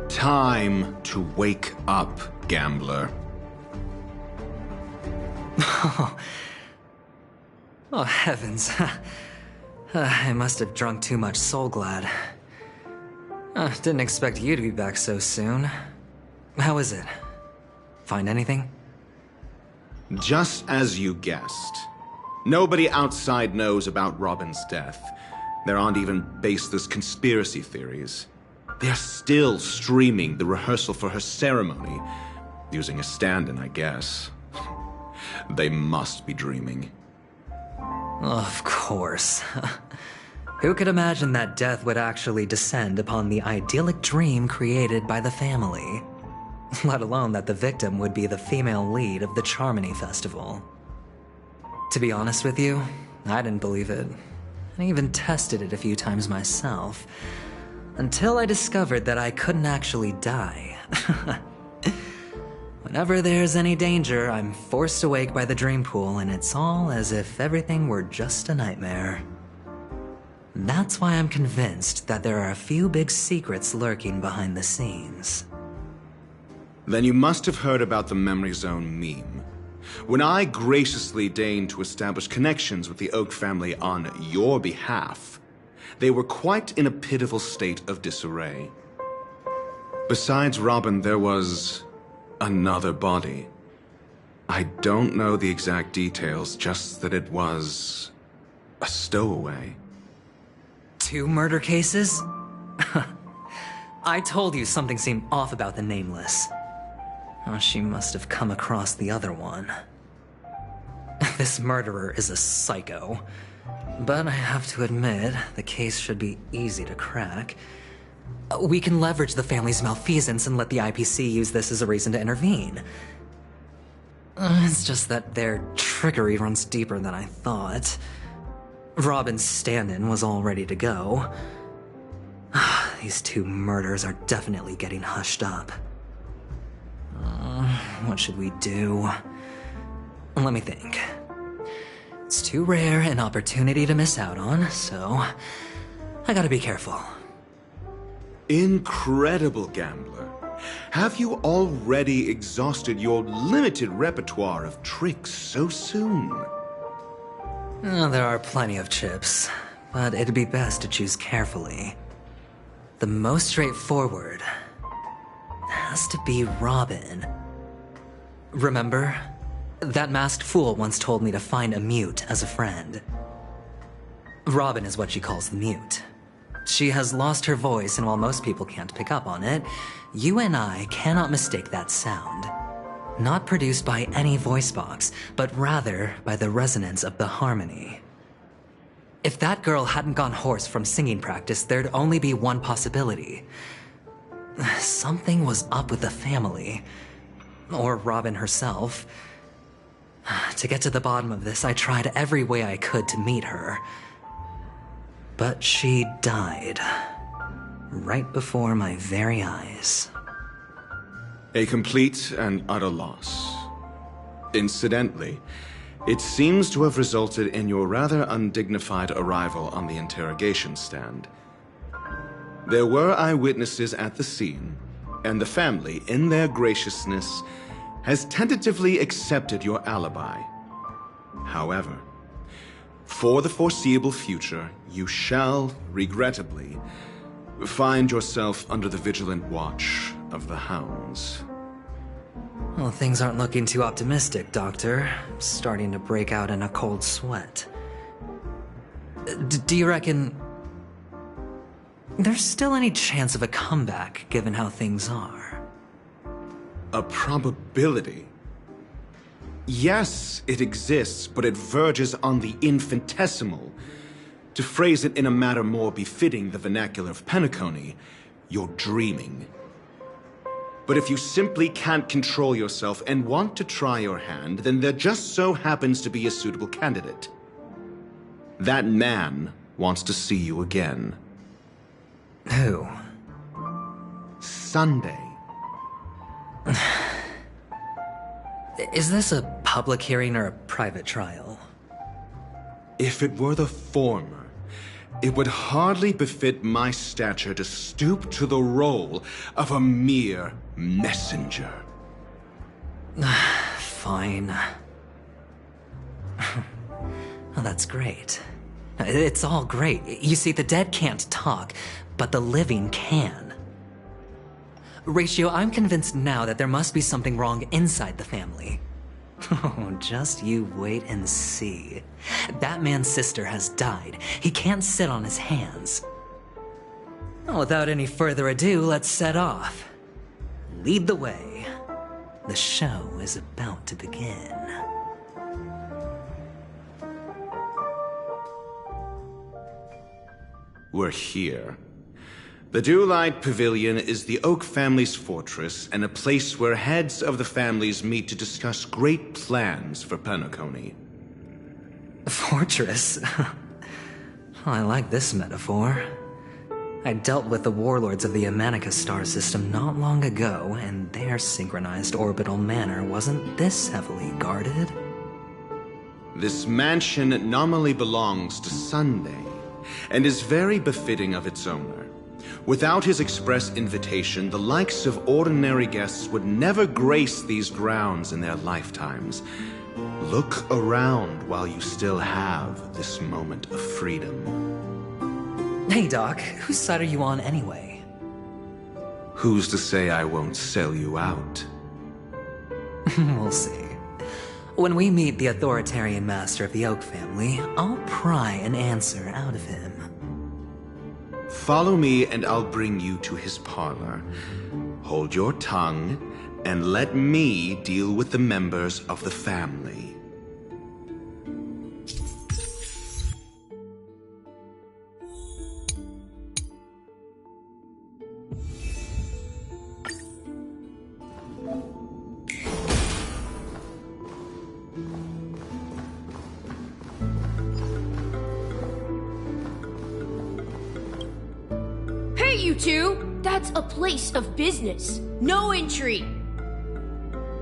Time to wake up, gambler. Oh, heavens. I must have drunk too much Soul Glad. Didn't expect you to be back so soon. How is it? Find anything? Just as you guessed. Nobody outside knows about Robin's death. There aren't even baseless conspiracy theories. They're still streaming the rehearsal for her ceremony, using a stand-in, I guess. They must be dreaming. Of course. Who could imagine that death would actually descend upon the idyllic dream created by the family? Let alone that the victim would be the female lead of the Charmony Festival. To be honest with you, I didn't believe it. I even tested it a few times myself, until I discovered that I couldn't actually die. Whenever there's any danger, I'm forced awake by the dream pool, and it's all as if everything were just a nightmare. That's why I'm convinced that there are a few big secrets lurking behind the scenes. Then you must have heard about the Memory Zone meme. When I graciously deigned to establish connections with the Oak family on your behalf, they were quite in a pitiful state of disarray. Besides Robin, there was another body. I don't know the exact details, just that it was a stowaway. 2 murder cases? I told you something seemed off about the Nameless. Oh, she must have come across the other one. This murderer is a psycho. But I have to admit, the case should be easy to crack. We can leverage the family's malfeasance and let the IPC use this as a reason to intervene. It's just that their trickery runs deeper than I thought. Robin's stand-in was all ready to go. These 2 murders are definitely getting hushed up. What should we do? Let me think. It's too rare an opportunity to miss out on, so I gotta be careful. Incredible, gambler. Have you already exhausted your limited repertoire of tricks so soon? There are plenty of chips, but it'd be best to choose carefully. The most straightforward has to be Robin. Remember? That masked fool once told me to find a mute as a friend. Robin is what she calls the mute. She has lost her voice, and while most people can't pick up on it, you and I cannot mistake that sound. Not produced by any voice box, but rather by the resonance of the harmony. If that girl hadn't gone hoarse from singing practice, there'd only be one possibility. Something was up with the family. Or Robin herself. To get to the bottom of this, I tried every way I could to meet her. But she died. Right before my very eyes. A complete and utter loss. Incidentally, it seems to have resulted in your rather undignified arrival on the interrogation stand. There were eyewitnesses at the scene, and the family, in their graciousness, has tentatively accepted your alibi. However, for the foreseeable future, you shall, regrettably, find yourself under the vigilant watch of the hounds. Well, things aren't looking too optimistic, Doctor. I'm starting to break out in a cold sweat. Do you reckon there's still any chance of a comeback, given how things are? A probability? Yes, it exists, but it verges on the infinitesimal. To phrase it in a manner more befitting the vernacular of Penacony, you're dreaming. But if you simply can't control yourself and want to try your hand, then there just so happens to be a suitable candidate. That man wants to see you again. Who? Sunday. Is this a public hearing or a private trial? If it were the former, it would hardly befit my stature to stoop to the role of a mere messenger. Fine. Oh, that's great. It's all great. You see, the dead can't talk, but the living can. Ratio, I'm convinced now that there must be something wrong inside the family. Oh, just you wait and see. That man's sister has died. He can't sit on his hands. Well, without any further ado, let's set off. Lead the way. The show is about to begin. We're here. The Dewlight Pavilion is the Oak family's fortress and a place where heads of the families meet to discuss great plans for Penacony. Fortress? I like this metaphor. I dealt with the warlords of the Amanica star system not long ago, and their synchronized orbital manor wasn't this heavily guarded. This mansion nominally belongs to Sunday, and is very befitting of its owner. Without his express invitation, the likes of ordinary guests would never grace these grounds in their lifetimes. Look around while you still have this moment of freedom. Hey, Doc, whose side are you on anyway? Who's to say I won't sell you out? We'll see. When we meet the authoritarian master of the Oak family, I'll pry an answer out of him. Follow me and I'll bring you to his parlor. Hold your tongue and let me deal with the members of the family. You two, that's a place of business. No entry.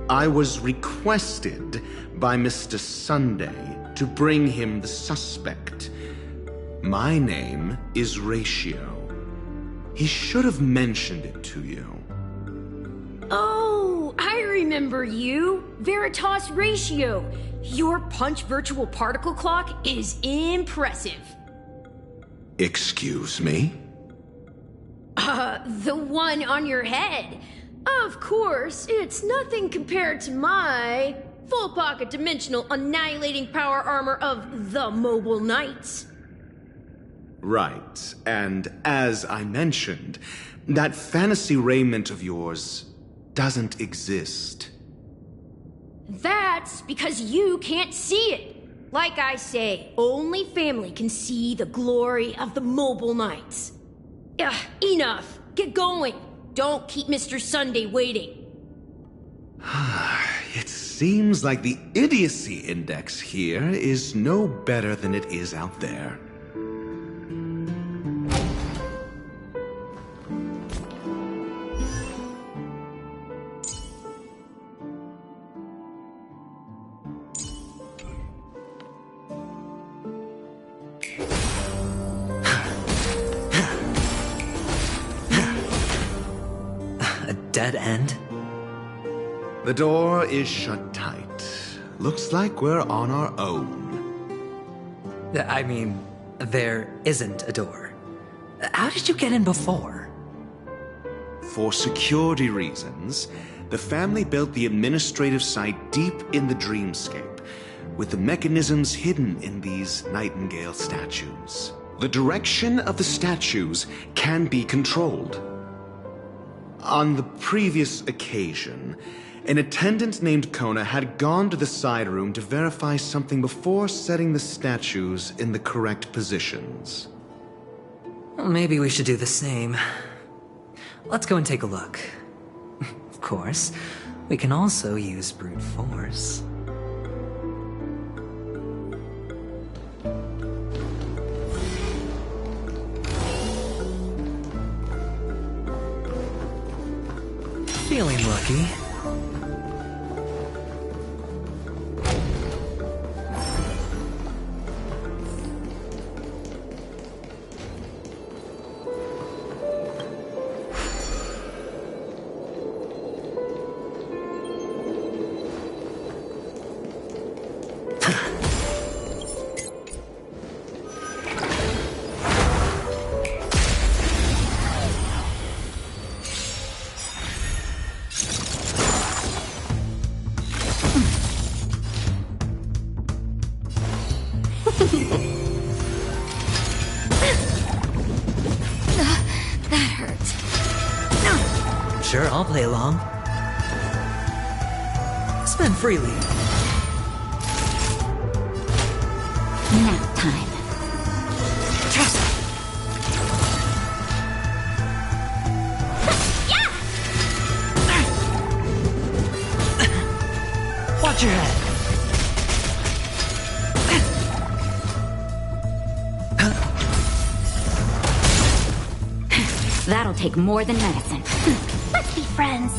I was requested by Mr. Sunday to bring him the suspect. My name is Ratio. He should have mentioned it to you. Oh, I remember you. Veritas Ratio. Your punch virtual particle clock is impressive. Excuse me? The one on your head. Of course, it's nothing compared to my full pocket dimensional annihilating power armor of the Mobile Knights. Right, and as I mentioned, that fantasy raiment of yours doesn't exist. That's because you can't see it. Like I say, only family can see the glory of the mobile nights. Ugh, enough. Get going. Don't keep Mr. Sunday waiting. It seems like the idiocy index here is no better than it is out there. A dead end? The door is shut tight. Looks like we're on our own. I mean, there isn't a door. How did you get in before? For security reasons, the family built the administrative site deep in the dreamscape, with the mechanisms hidden in these Nightingale statues. The direction of the statues can be controlled. On the previous occasion, an attendant named Kona had gone to the side room to verify something before setting the statues in the correct positions. Well, maybe we should do the same. Let's go and take a look. Of course, we can also use brute force. Feeling lucky. That hurts. Sure, I'll play along. Spend freely. Nap time. Watch your head. That'll take more than medicine. Let's be friends.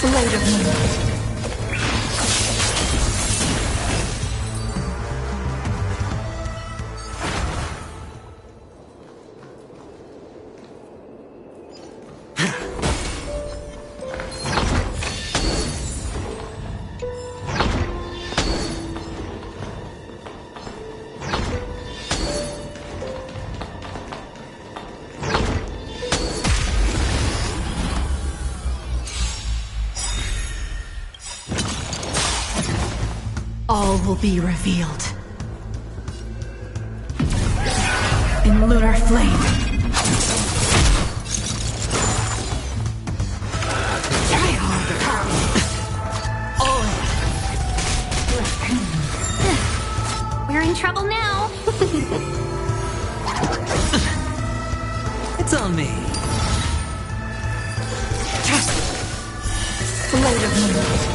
Wait a minute. All will be revealed. In lunar flame. We're in trouble now. It's on me. Wait a minute.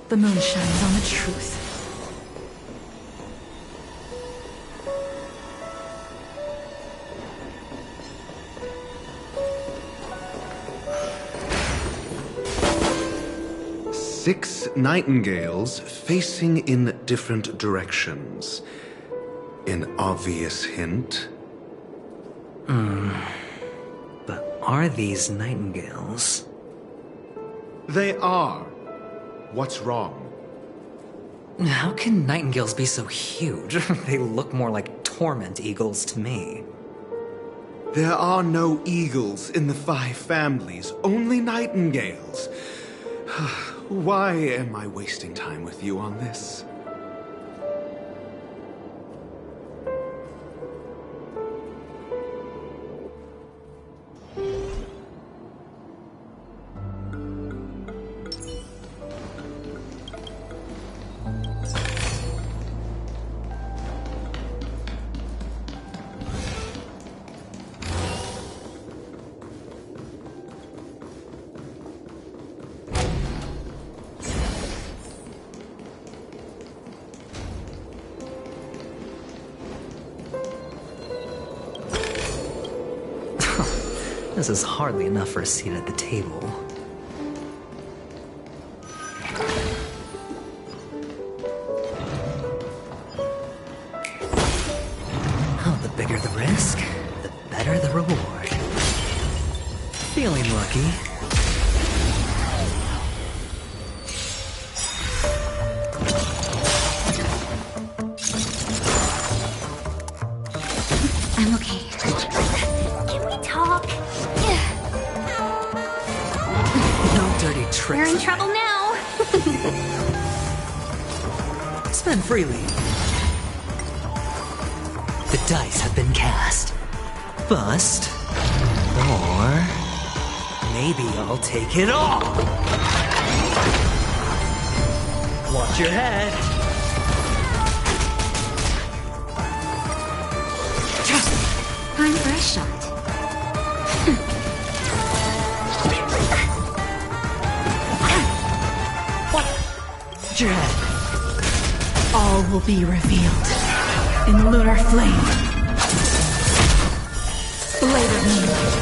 The moon shines on the truth. Six nightingales facing in different directions. An obvious hint. But are these nightingales? They are. What's wrong? How can nightingales be so huge? They look more like torment eagles to me. There are no eagles in the 5 families, only nightingales. Why am I wasting time with you on this? This is hardly enough for a seat at the table. Oh, the bigger the risk, the better the reward. Feeling lucky. I'm okay. Can we talk? No dirty tricks. We're in trouble now. Spend freely. The dice have been cast. Bust. Or maybe I'll take it all. Watch your head. Time for a shot. Watch your head. All will be revealed in lunar flame. Blade of moonlight.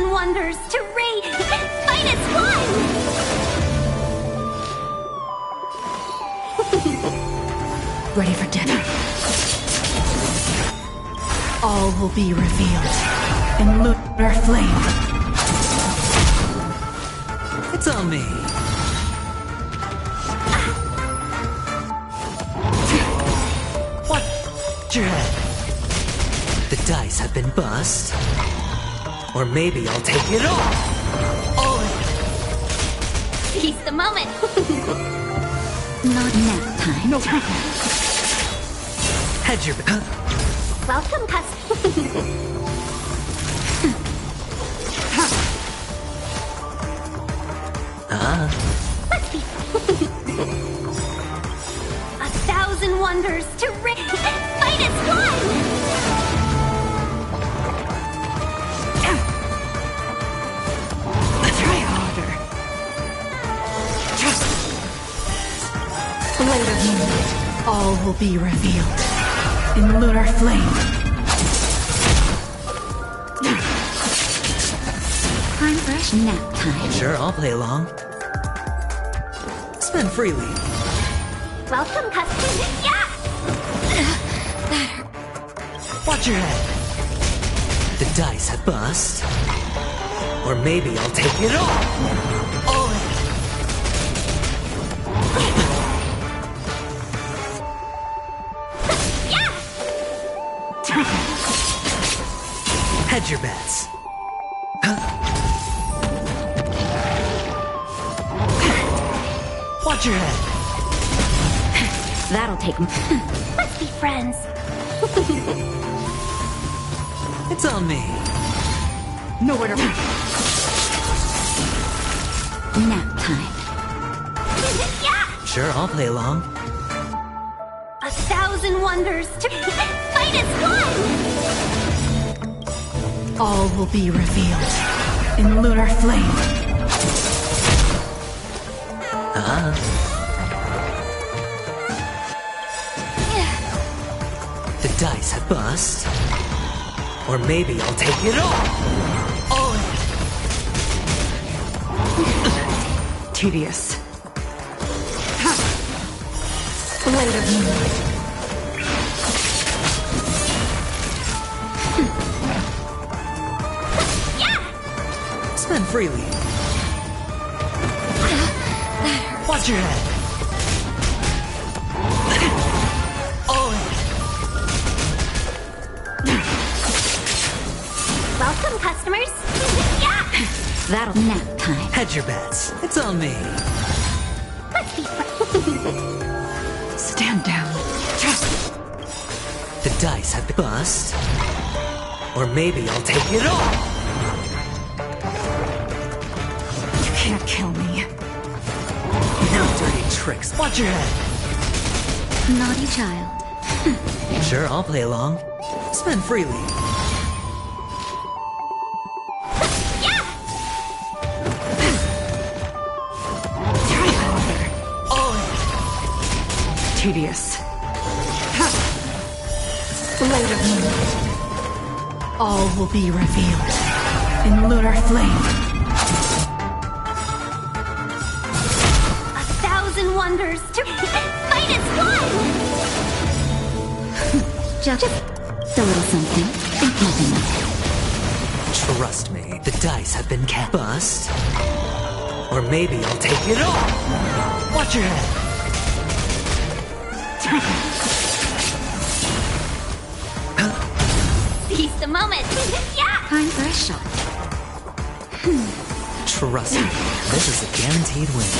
Wonders to raid minus one! Ready for dinner. All will be revealed in lunar flame. It's on me. Watch your head. The dice have been bust. Or maybe I'll take it all! All in! Seize the moment! Not nap time. No time! Hedge your... Welcome, cousin. Let's be... 1,000 wonders to fight as one! Blade of moonlight. All will be revealed in lunar flame. Time for a nap time. Sure, I'll play along. Spend freely. Welcome, cousin. Yeah! That hurt. Watch your head. The dice have bust. Or maybe I'll take it all. All in. Hedge your bets. Watch your head. That'll take him. Let's be friends. It's on me. Nowhere to run. Nap time. Yeah! Sure, I'll play along. 1,000 wonders to fight as one! All will be revealed in lunar flame. dice have bust. Or maybe I'll take it all! All in! Tedious. Blade of moonlight. Spend freely. Watch your head. All in. Welcome, customers. Yeah! That'll nap time. Hedge your bets. It's on me. Stand down. The dice have bust. Or maybe I'll take it all. You can't kill me. No dirty tricks. Watch your head. Naughty child. Sure, I'll play along. Spend freely. Tedious. Blade of moonlight. All will be revealed in lunar flame. 1,000 wonders to fight as one! Just a little something. Think nothing of it. Trust me, the dice have been cast. Bust. Or maybe I'll take it all. Watch your head. Seize the moment. Yeah! Time for a shot. Trust me, this is a guaranteed win.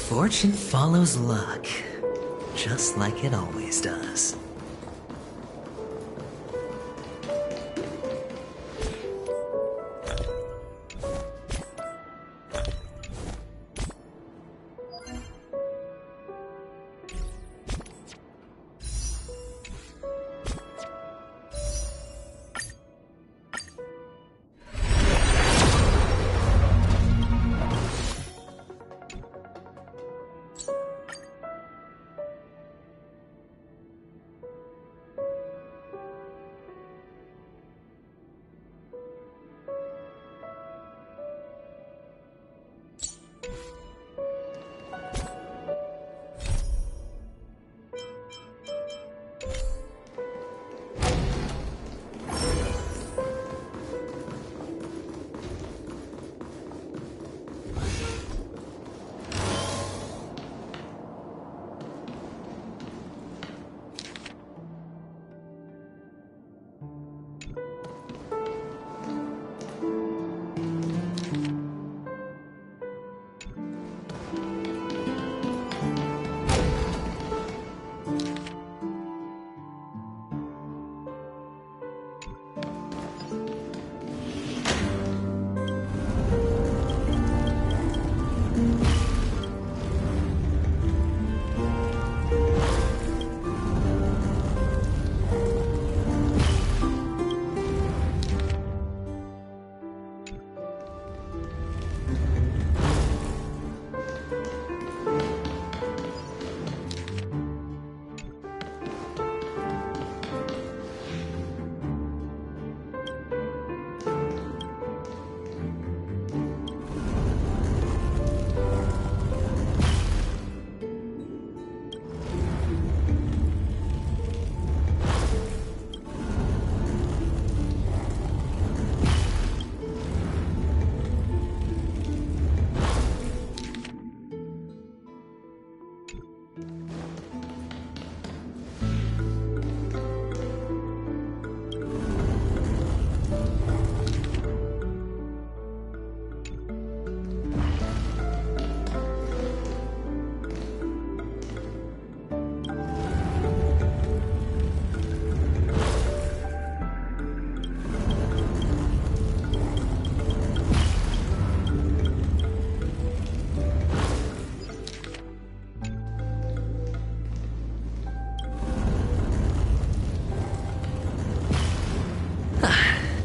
Fortune follows luck, just like it always does.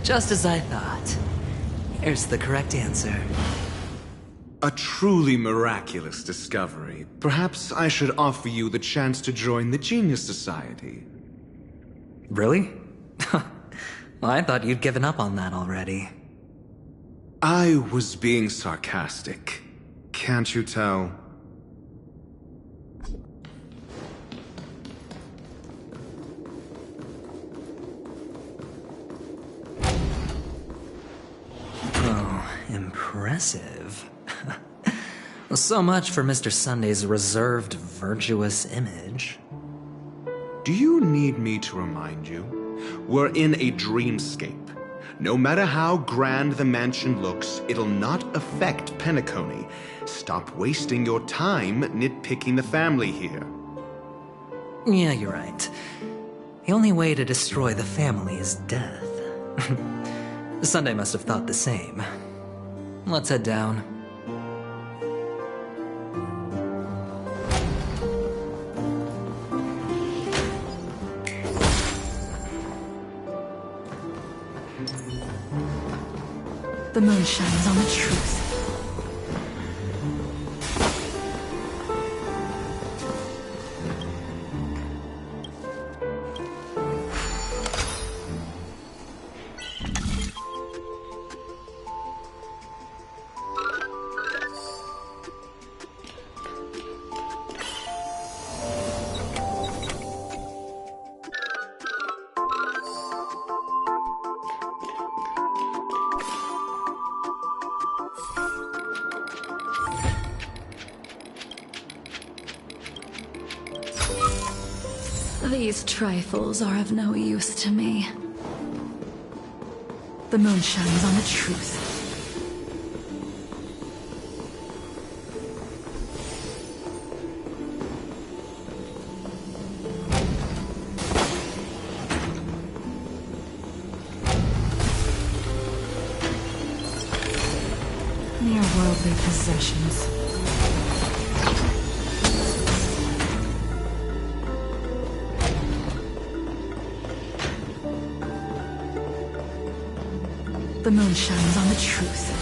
Just as I thought. There's the correct answer. A truly miraculous discovery. Perhaps I should offer you the chance to join the Genius Society. Really? Well, I thought you'd given up on that already. I was being sarcastic. Can't you tell? Oh, impressive. So much for Mr. Sunday's reserved, virtuous image. Do you need me to remind you? We're in a dreamscape. No matter how grand the mansion looks, it'll not affect Penacony. Stop wasting your time nitpicking the family here. Yeah, you're right. The only way to destroy the family is death. Sunday must have thought the same. Let's head down. The moon shines on the truth. These trifles are of no use to me. The moon shines on the truth. Mere worldly possessions. The moon shines on the truth.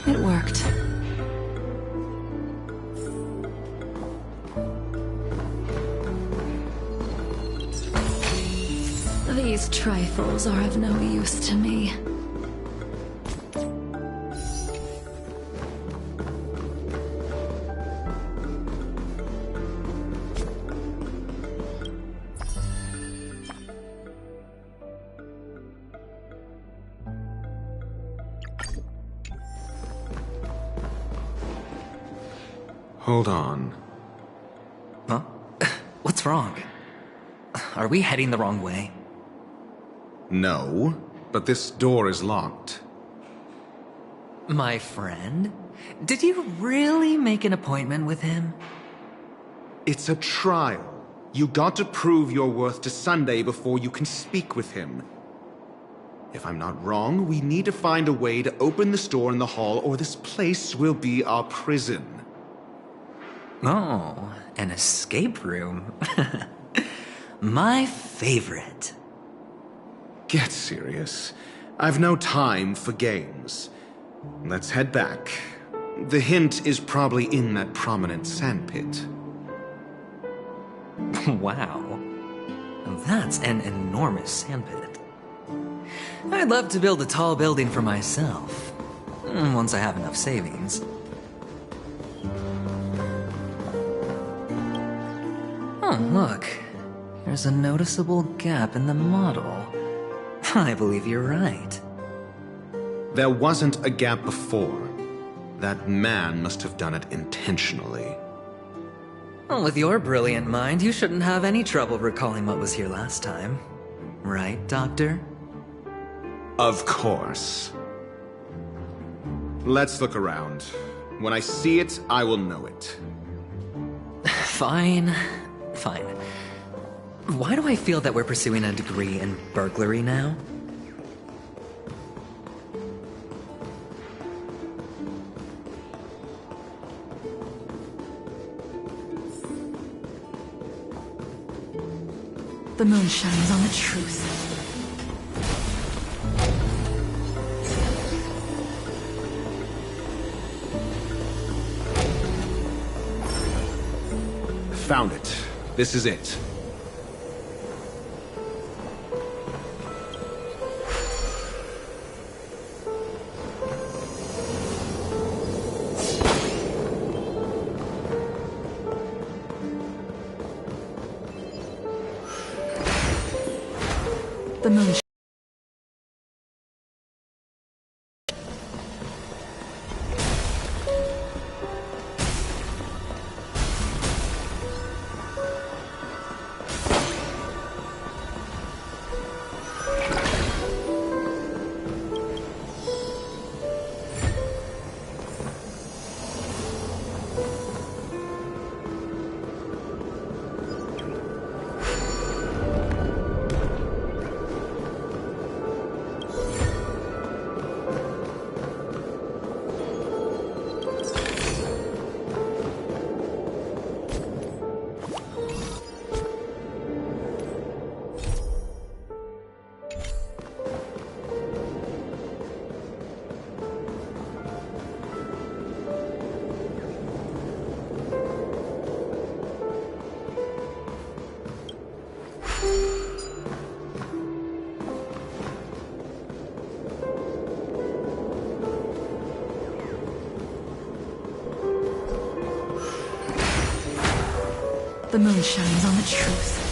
It worked. These trifles are of no use to me. Hold on. Huh? What's wrong? Are we heading the wrong way? No, but this door is locked. My friend? Did you really make an appointment with him? It's a trial. You got to prove your worth to Sunday before you can speak with him. If I'm not wrong, we need to find a way to open this door in the hall, or this place will be our prison. Oh, an escape room. My favorite. Get serious. I've no time for games. Let's head back. The hint is probably in that prominent sandpit. Wow. That's an enormous sandpit. I'd love to build a tall building for myself, once I have enough savings. Oh, look. There's a noticeable gap in the model. I believe you're right. There wasn't a gap before. That man must have done it intentionally. Well, with your brilliant mind, you shouldn't have any trouble recalling what was here last time. Right, Doctor? Of course. Let's look around. When I see it, I will know it. Fine. Fine. Why do I feel that we're pursuing a degree in burglary now? The moon shines on the truth. Found it. This is it. The moon. The moon shines on the truth.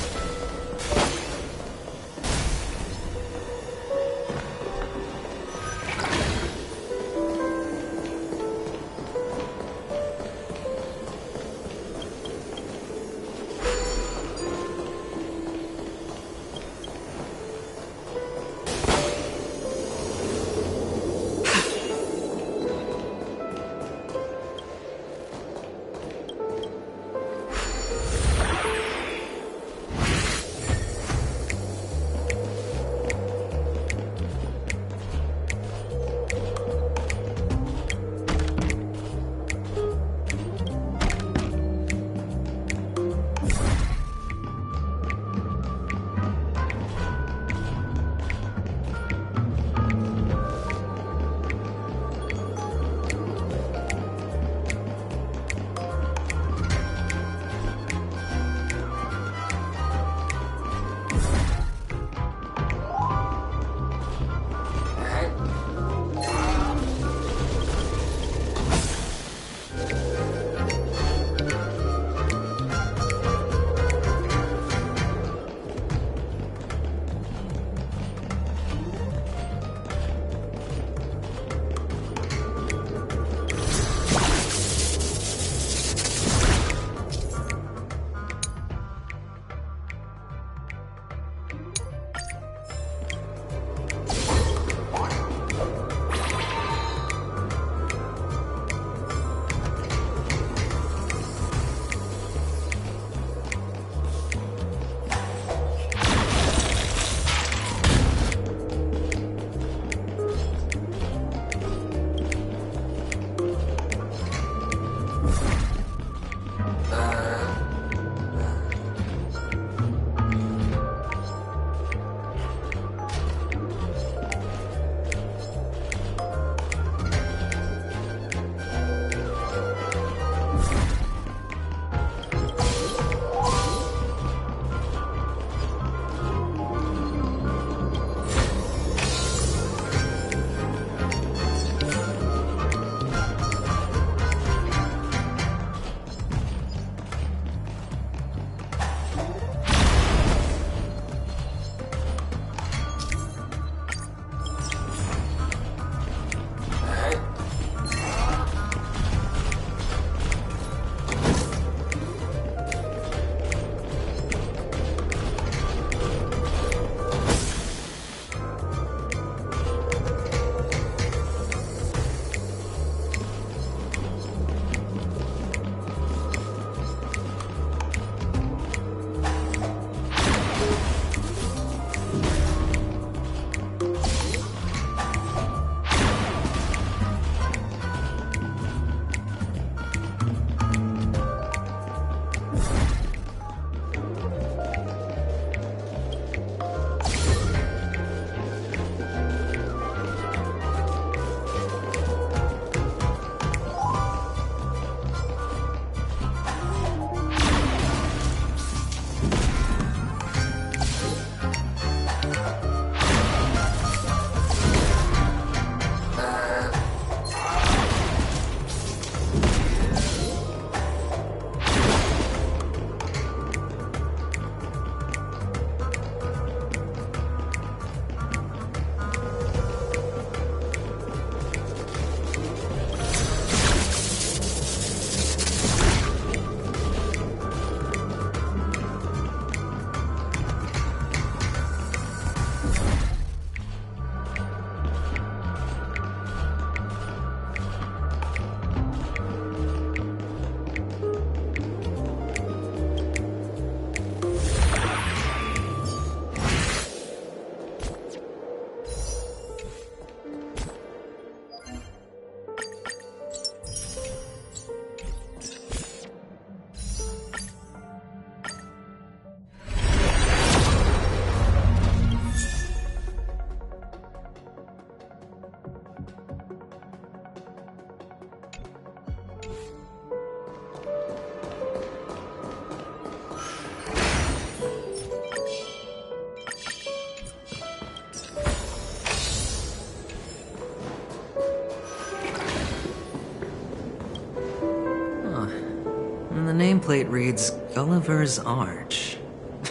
nameplate reads Gulliver's Arch.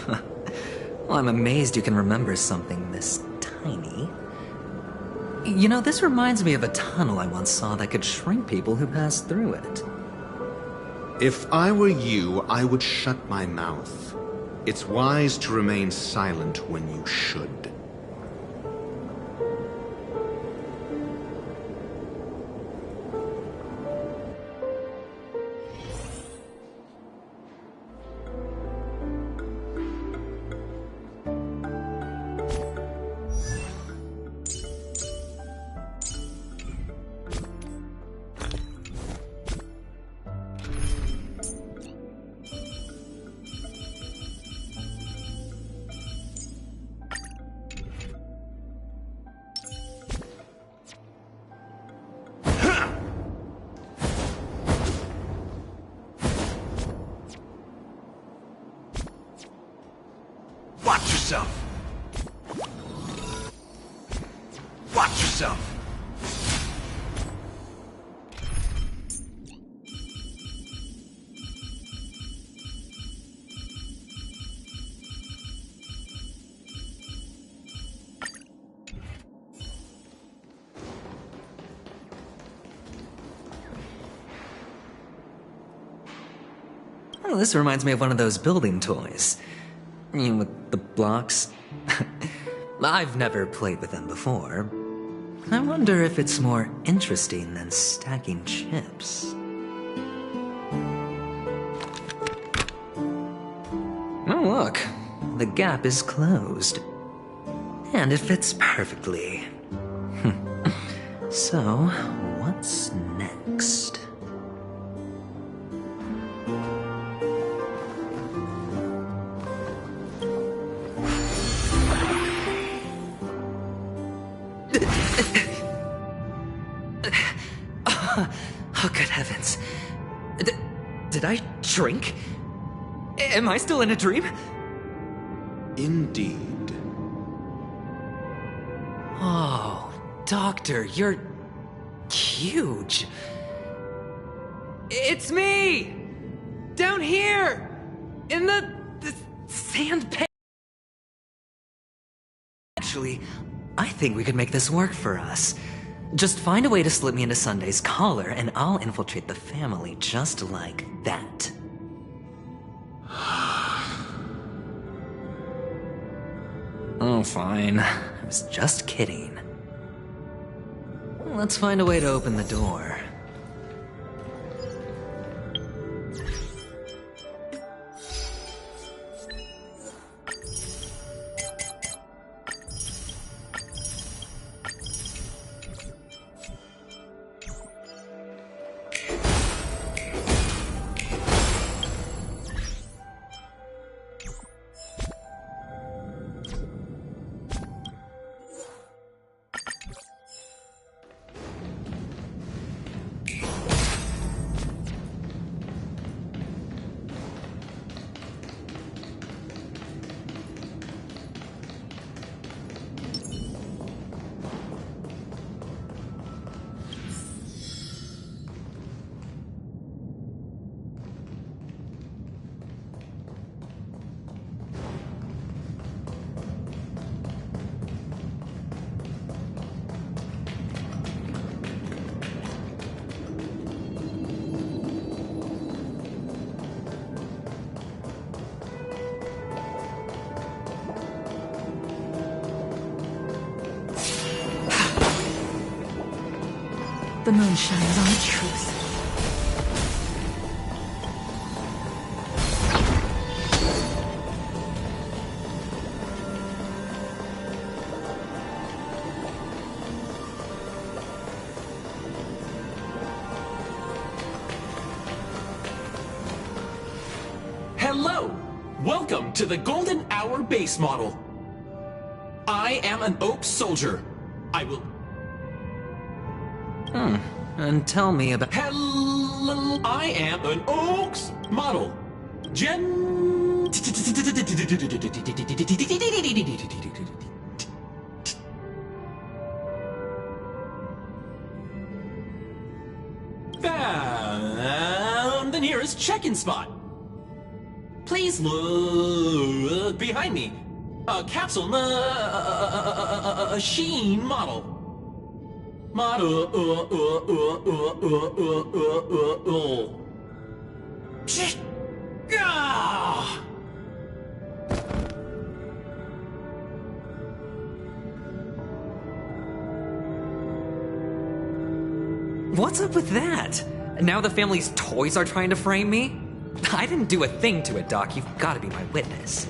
Well, I'm amazed you can remember something this tiny. You know, this reminds me of a tunnel I once saw that could shrink people who passed through it. If I were you, I would shut my mouth. It's wise to remain silent when you should. Watch yourself! Watch yourself! Oh, this reminds me of one of those building toys. You know, with the blocks. I've never played with them before. I wonder if it's more interesting than stacking chips. Oh, look. The gap is closed. And it fits perfectly. So, what's next? Oh, good heavens. Did I shrink? Am I still in a dream? Indeed. Oh, Doctor, you're huge. It's me! Down here! In the sand pit. Actually, I think we could make this work for us. Just find a way to slip me into Sunday's collar, and I'll infiltrate the family just like that. Oh, fine. I was just kidding. Let's find a way to open the door. The moon shines on the truth. Hello! Welcome to the Golden Hour base model. I am an Oak soldier. I will... And tell me about... Hello! I am an Oaks model. Found the nearest check-in spot. Please look behind me. A capsule machine model. Ah! What's up with that? Now the family's toys are trying to frame me? I didn't do a thing to it, Doc. You've got to be my witness.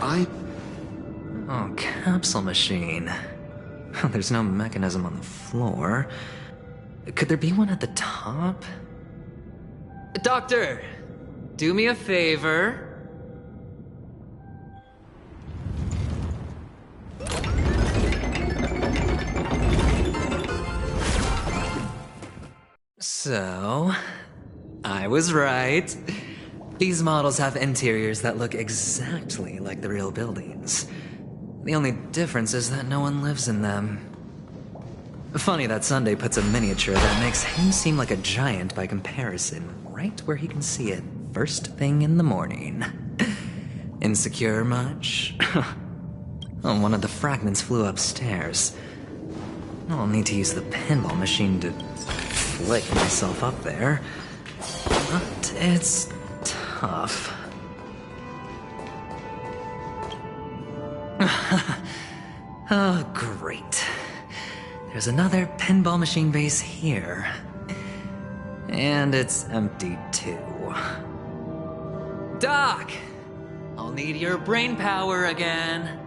Oh, capsule machine. There's no mechanism on the floor. Could there be one at the top? Doctor, do me a favor. So, I was right. These models have interiors that look exactly like the real buildings. The only difference is that no one lives in them. Funny that Sunday puts a miniature that makes him seem like a giant by comparison right where he can see it first thing in the morning. Insecure much? Oh, one of the fragments flew upstairs. I'll need to use the pinball machine to flick myself up there. But it's tough. Oh, great. There's another pinball machine base here. And it's empty too. Doc! I'll need your brain power again.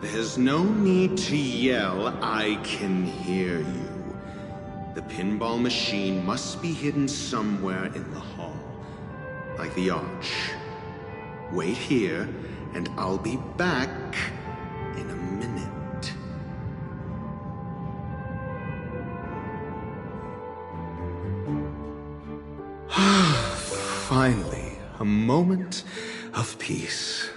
There's no need to yell. I can hear you. The pinball machine must be hidden somewhere in the hall. Like the arch. Wait here, and I'll be back in a minute. Finally, a moment of peace.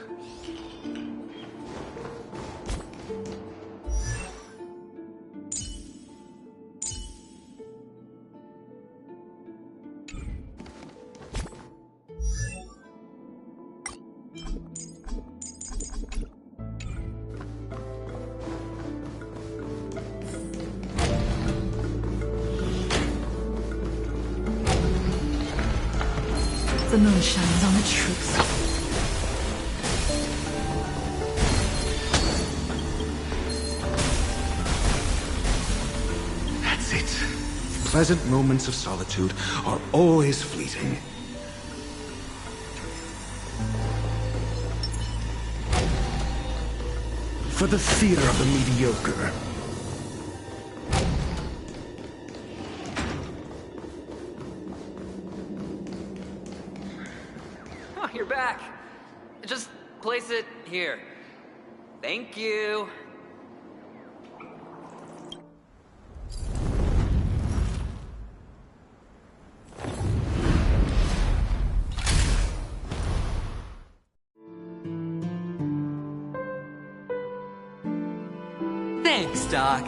The moon shines on the truth. That's it. Pleasant moments of solitude are always fleeting. For the theater of the mediocre. Oh, you're back. Just place it here. Thank you. Thanks, Doc.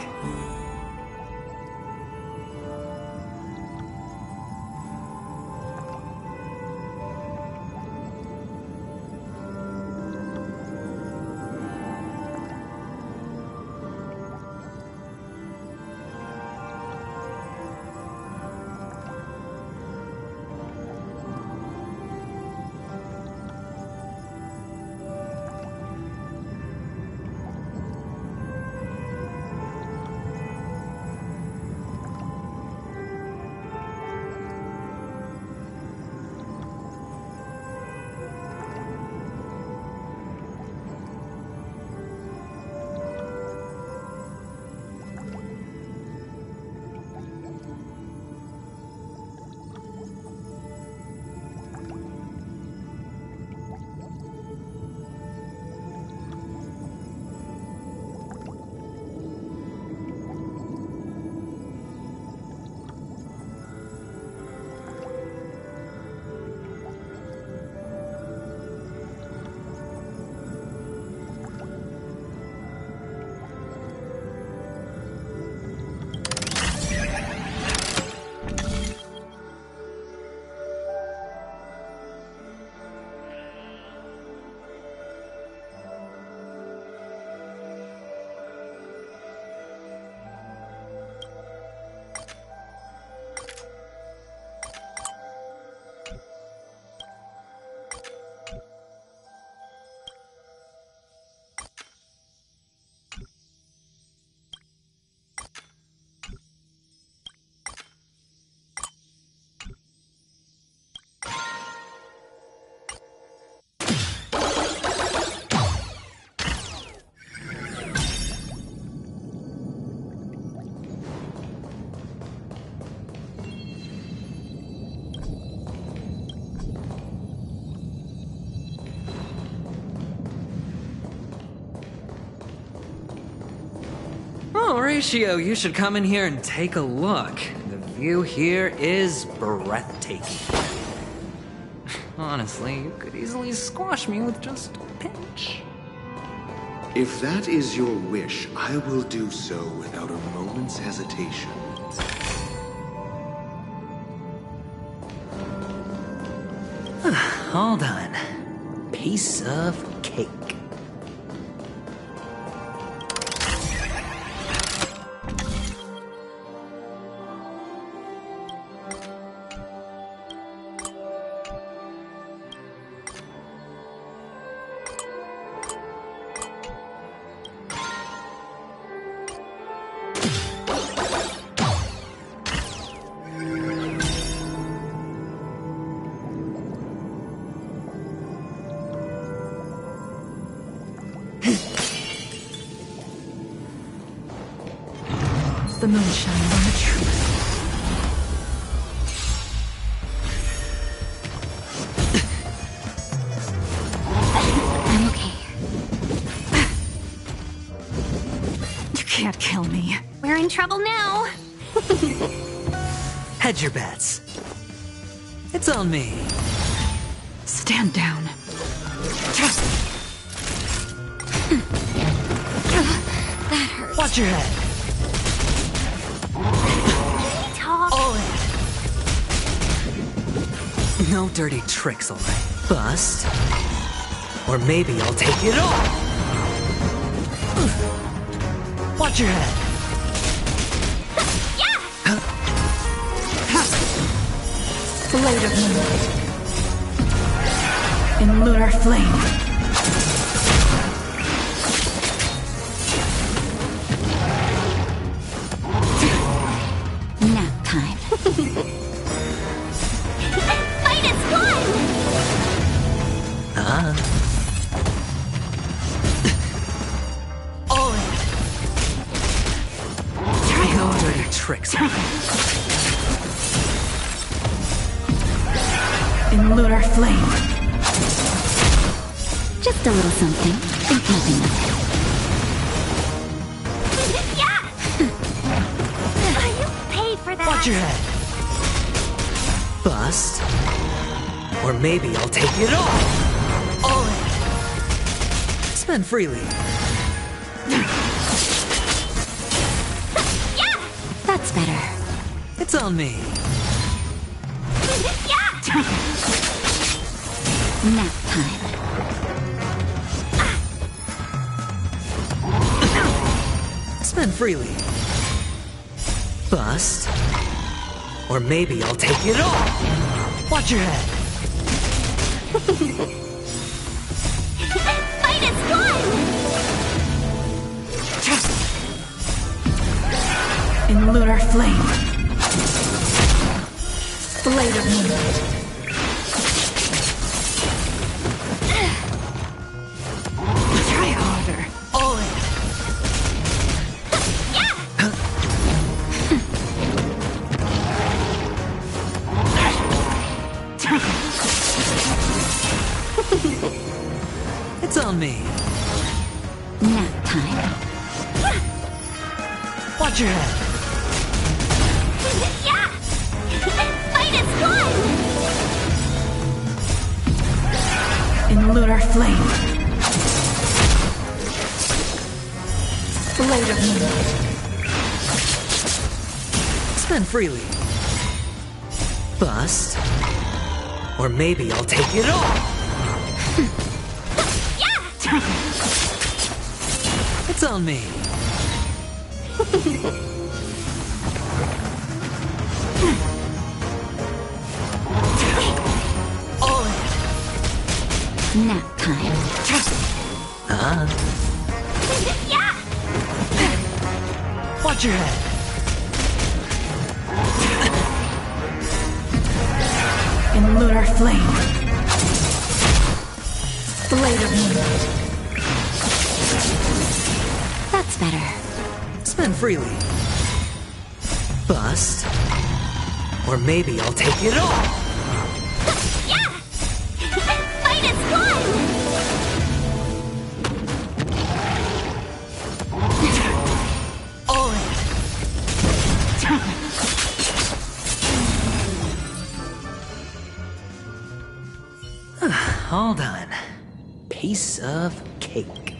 Horatio, you should come in here and take a look. The view here is breathtaking. Honestly, you could easily squash me with just a pinch. If that is your wish, I will do so without a moment's hesitation. All done. Piece of cake. The moon shines on the truth. I'm okay. You can't kill me. We're in trouble now. Hedge your bets. It's on me. Stand down. That hurt. Watch your head. Talk. All in. No dirty tricks, alright? Bust. Or maybe I'll take it all. Watch your head. Blade of moonlight. In lunar flame. Nap time. Fight is one! All in. No dirty tricks. In lunar flame. Just a little something. Think nothing of You pay for that. Watch your head. Bust. Or maybe I'll take it all. All in. Spend freely. That's better. It's on me. Nap time. Spend freely. Bust. Or maybe I'll take it all. Watch your head. Fight is one! In lunar flame. Blade of moonlight. Try harder. All in. It's on me. Nap time. Watch your head. Fight is one! In lunar flame. Blade of moonlight. Spend freely. Bust. Or maybe I'll take it all. It's on me. All in. Nap time. Watch your head. In lunar flame. Blade of moonlight. That's better. Spend freely. Bust. Or maybe I'll take it all. Fight is one! All in. all done. Piece of cake.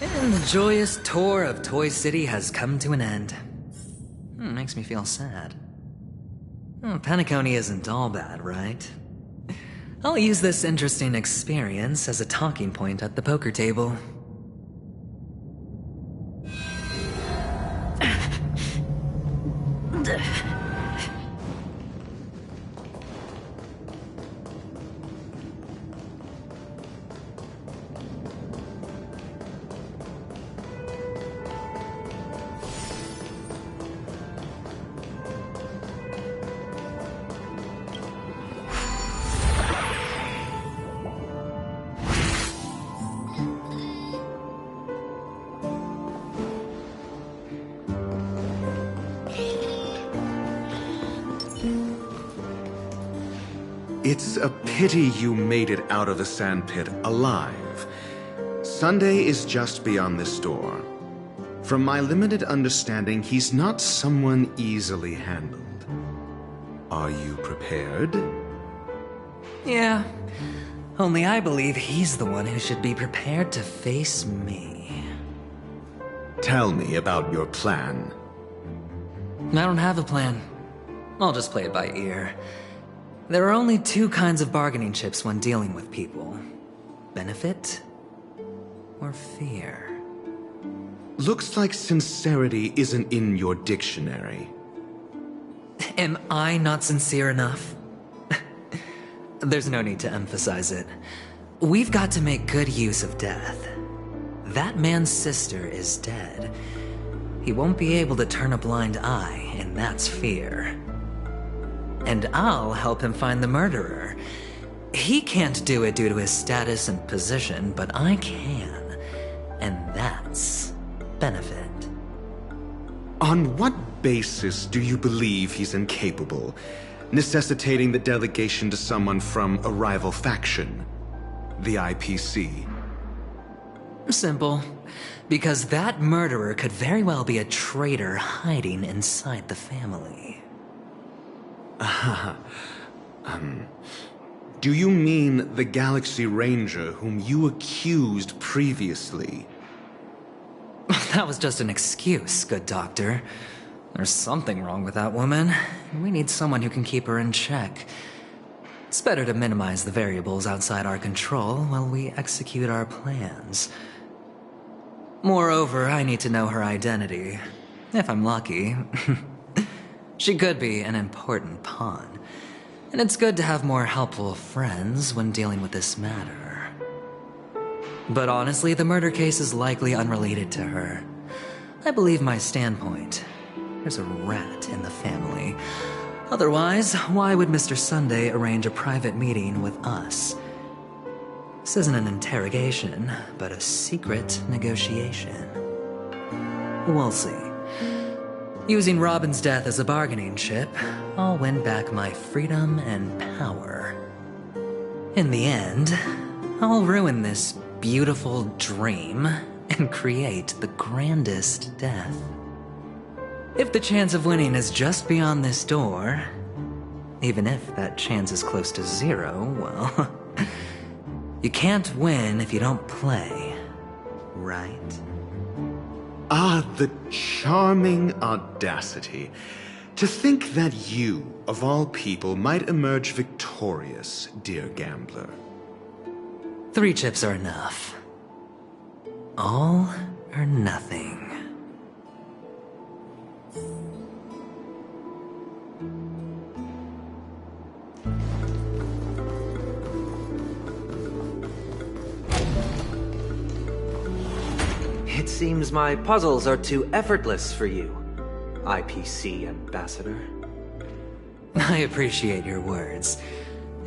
And the joyous tour of Toy City has come to an end. Makes me feel sad. Penacony isn't all bad, right? I'll use this interesting experience as a talking point at the poker table. It's a pity you made it out of the sandpit alive. Sunday is just beyond this door. From my limited understanding, he's not someone easily handled. Are you prepared? Yeah. Only I believe he's the one who should be prepared to face me. Tell me about your plan. I don't have a plan. I'll just play it by ear. There are only two kinds of bargaining chips when dealing with people. Benefit or fear. Looks like sincerity isn't in your dictionary. Am I not sincere enough? There's no need to emphasize it. We've got to make good use of death. That man's sister is dead. He won't be able to turn a blind eye, and that's fear. And I'll help him find the murderer. He can't do it due to his status and position, but I can. And that's benefit. On what basis do you believe he's incapable, necessitating the delegation to someone from a rival faction? The IPC? Simple. Because that murderer could very well be a traitor hiding inside the family. Do you mean the Galaxy Ranger whom you accused previously? That was just an excuse, good doctor. There's something wrong with that woman. We need someone who can keep her in check. It's better to minimize the variables outside our control while we execute our plans. Moreover, I need to know her identity. If I'm lucky. She could be an important pawn. And it's good to have more helpful friends when dealing with this matter. But honestly, the murder case is likely unrelated to her. I believe my standpoint. There's a rat in the family. Otherwise, why would Mr. Sunday arrange a private meeting with us? This isn't an interrogation, but a secret negotiation. We'll see. Using Robin's death as a bargaining chip, I'll win back my freedom and power. In the end, I'll ruin this beautiful dream and create the grandest death. If the chance of winning is just beyond this door, even if that chance is close to zero, well, you can't win if you don't play, right? Ah, the charming audacity. To think that you, of all people, might emerge victorious, dear gambler. 3 chips are enough. All or nothing. It seems my puzzles are too effortless for you, IPC Ambassador. I appreciate your words.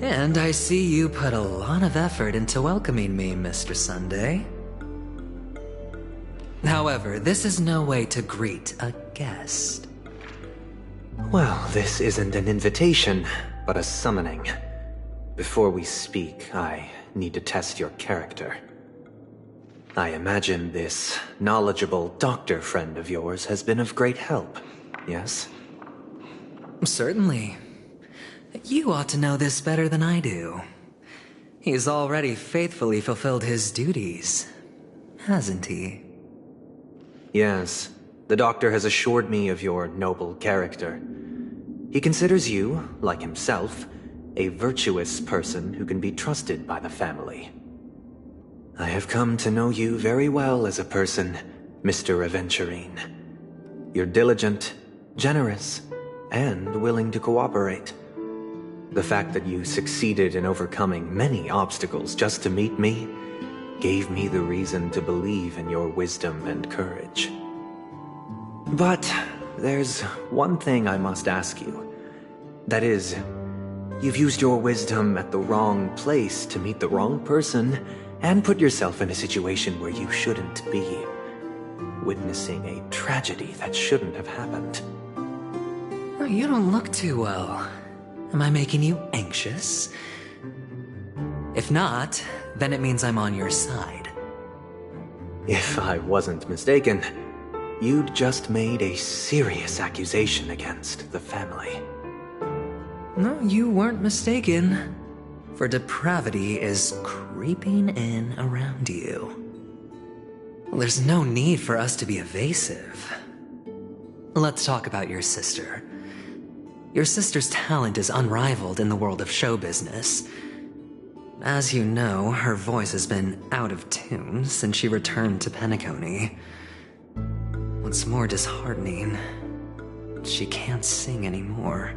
And I see you put a lot of effort into welcoming me, Mr. Sunday. However, this is no way to greet a guest. Well, this isn't an invitation, but a summoning. Before we speak, I need to test your character. I imagine this knowledgeable doctor friend of yours has been of great help, yes? Certainly. You ought to know this better than I do. He's already faithfully fulfilled his duties, hasn't he? Yes, the doctor has assured me of your noble character. He considers you, like himself, a virtuous person who can be trusted by the family. I have come to know you very well as a person, Mr. Aventurine. You're diligent, generous, and willing to cooperate. The fact that you succeeded in overcoming many obstacles just to meet me gave me the reason to believe in your wisdom and courage. But there's one thing I must ask you. That is, you've used your wisdom at the wrong place to meet the wrong person and put yourself in a situation where you shouldn't be, witnessing a tragedy that shouldn't have happened. You don't look too well. Am I making you anxious? If not, then it means I'm on your side. If I wasn't mistaken, you'd just made a serious accusation against the family. No, you weren't mistaken. For depravity is creeping in around you. There's no need for us to be evasive. Let's talk about your sister. Your sister's talent is unrivaled in the world of show business. As you know, her voice has been out of tune since she returned to Penacony. What's more disheartening, she can't sing anymore.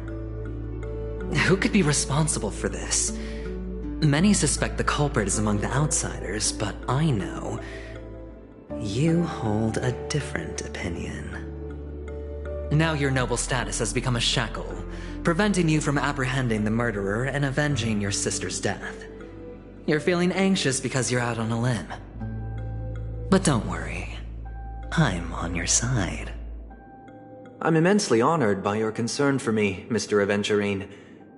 Who could be responsible for this? Many suspect the culprit is among the outsiders, but I know you hold a different opinion. Now your noble status has become a shackle, preventing you from apprehending the murderer and avenging your sister's death. You're feeling anxious because you're out on a limb. But don't worry, I'm on your side. I'm immensely honored by your concern for me, Mr. Aventurine.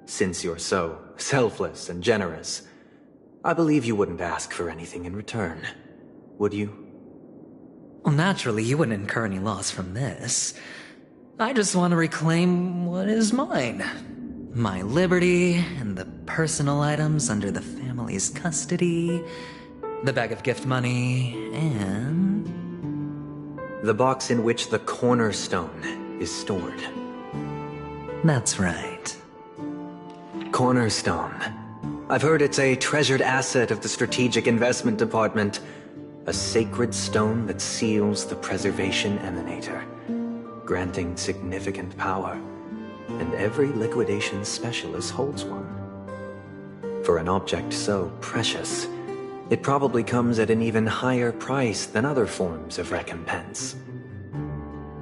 Since you're so selfless and generous, I believe you wouldn't ask for anything in return, would you? Well, naturally, you wouldn't incur any loss from this. I just want to reclaim what is mine. My liberty and the personal items under the family's custody, the bag of gift money, and the box in which the cornerstone is stored. That's right. Cornerstone. I've heard it's a treasured asset of the Strategic Investment Department. A sacred stone that seals the preservation emanator, granting significant power. And every liquidation specialist holds one. For an object so precious, it probably comes at an even higher price than other forms of recompense.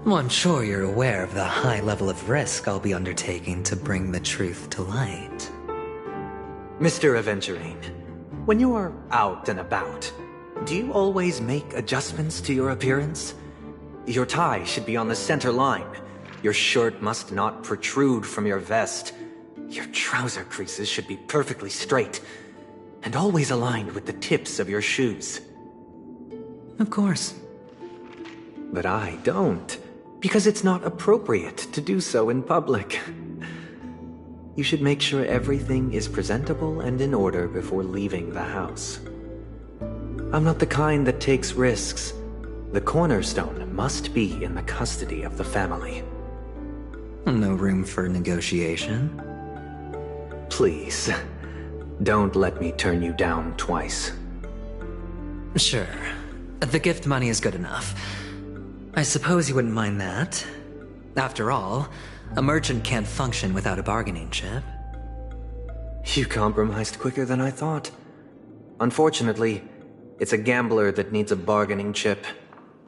Well, I'm sure you're aware of the high level of risk I'll be undertaking to bring the truth to light. Mr. Aventurine, when you are out and about, do you always make adjustments to your appearance? Your tie should be on the center line. Your shirt must not protrude from your vest. Your trouser creases should be perfectly straight, and always aligned with the tips of your shoes. Of course. But I don't, because it's not appropriate to do so in public. You should make sure everything is presentable and in order before leaving the house. I'm not the kind that takes risks. The cornerstone must be in the custody of the family. No room for negotiation? Please, don't let me turn you down twice. Sure. The gift money is good enough. I suppose you wouldn't mind that. After all, a merchant can't function without a bargaining chip. You compromised quicker than I thought. Unfortunately, it's a gambler that needs a bargaining chip,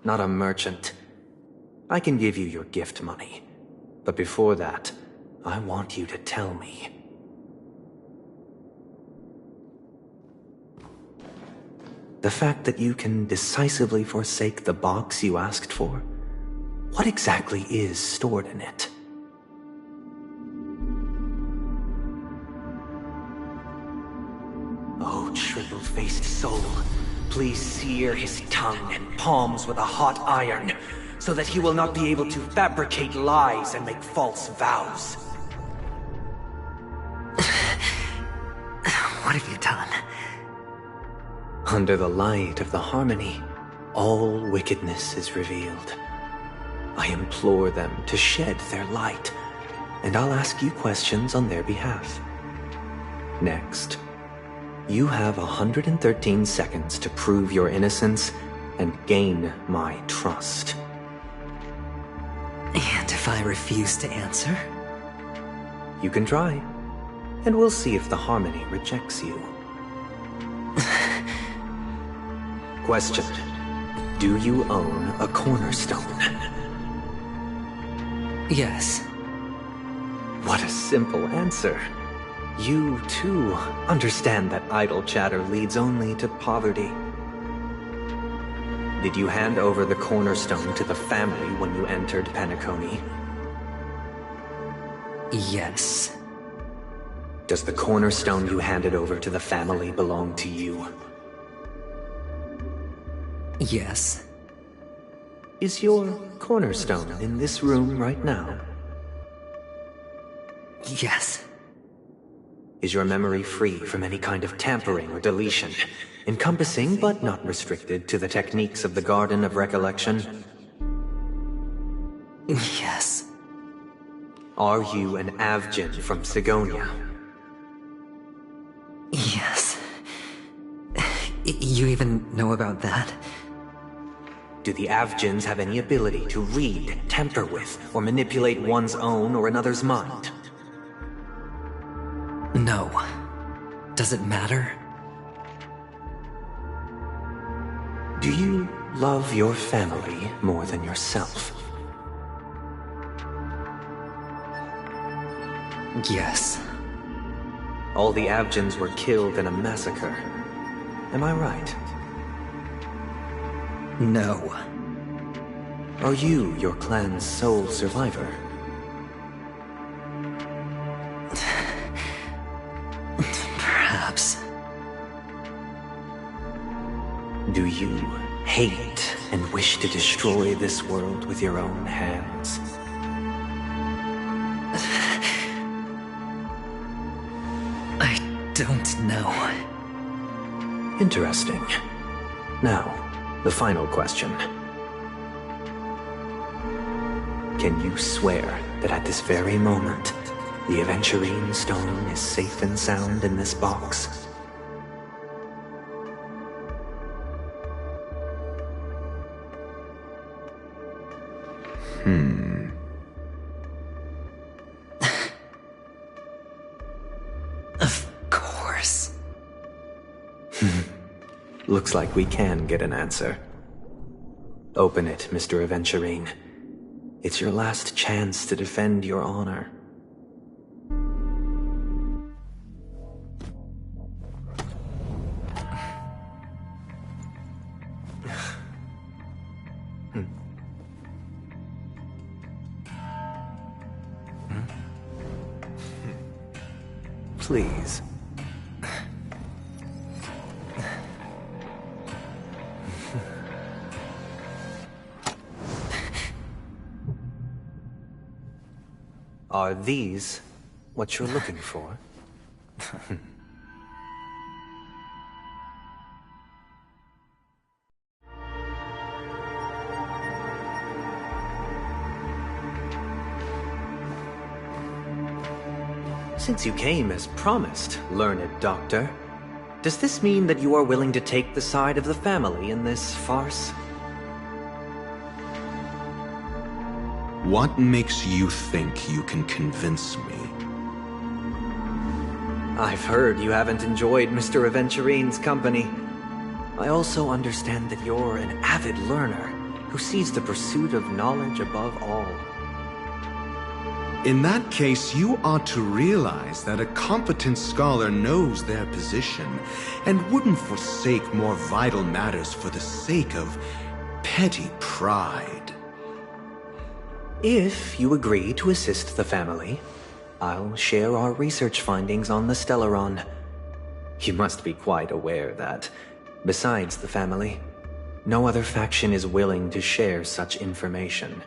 not a merchant. I can give you your gift money, but before that, I want you to tell me. The fact that you can decisively forsake the box you asked for, what exactly is stored in it? Oh, triple-faced soul, please sear his tongue and palms with a hot iron, so that he will not be able to fabricate lies and make false vows. What have you done? Under the light of the harmony, all wickedness is revealed. I implore them to shed their light, and I'll ask you questions on their behalf. Next, you have 113 seconds to prove your innocence and gain my trust. And if I refuse to answer? You can try, and we'll see if the harmony rejects you. Question: do you own a cornerstone? Yes. What a simple answer. You, too, understand that idle chatter leads only to poverty. Did you hand over the cornerstone to the family when you entered Penacony? Yes. Does the cornerstone you handed over to the family belong to you? Yes. Is your cornerstone in this room right now? Yes. Is your memory free from any kind of tampering or deletion, encompassing but not restricted to the techniques of the Garden of Recollection? Yes. Are you an Avgin from Sigonia? Yes. You even know about that? Do the Avgins have any ability to read, tamper with, or manipulate one's own or another's mind? No. Does it matter? Do you love your family more than yourself? Yes. All the Avgins were killed in a massacre. Am I right? No. Are you your clan's sole survivor? Perhaps. Do you hate and wish to destroy this world with your own hands? I don't know. Interesting. Now, the final question. Can you swear that at this very moment, the Aventurine stone is safe and sound in this box? Of course. Looks like we can get an answer. Open it, Mr. Aventurine. It's your last chance to defend your honor. Please. Are these what you're looking for? Since you came as promised, learned doctor, does this mean that you are willing to take the side of the family in this farce? What makes you think you can convince me? I've heard you haven't enjoyed Mr. Aventurine's company. I also understand that you're an avid learner who sees the pursuit of knowledge above all. In that case, you ought to realize that a competent scholar knows their position and wouldn't forsake more vital matters for the sake of petty pride. If you agree to assist the family, I'll share our research findings on the Stellaron. You must be quite aware that, besides the family, no other faction is willing to share such information.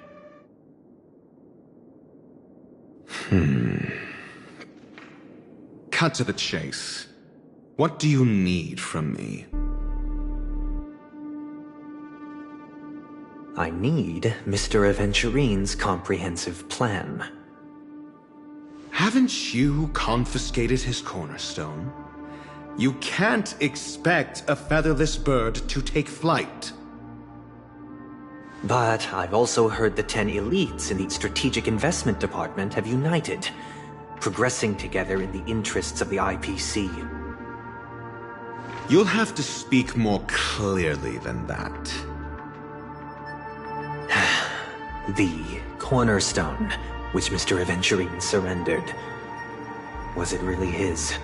Cut to the chase. What do you need from me? I need Mr. Aventurine's comprehensive plan. Haven't you confiscated his cornerstone? You can't expect a featherless bird to take flight. But I've also heard the 10 elites in the Strategic Investment Department have united, progressing together in the interests of the IPC. You'll have to speak more clearly than that. The cornerstone, which Mr. Aventurine surrendered. Was it really his?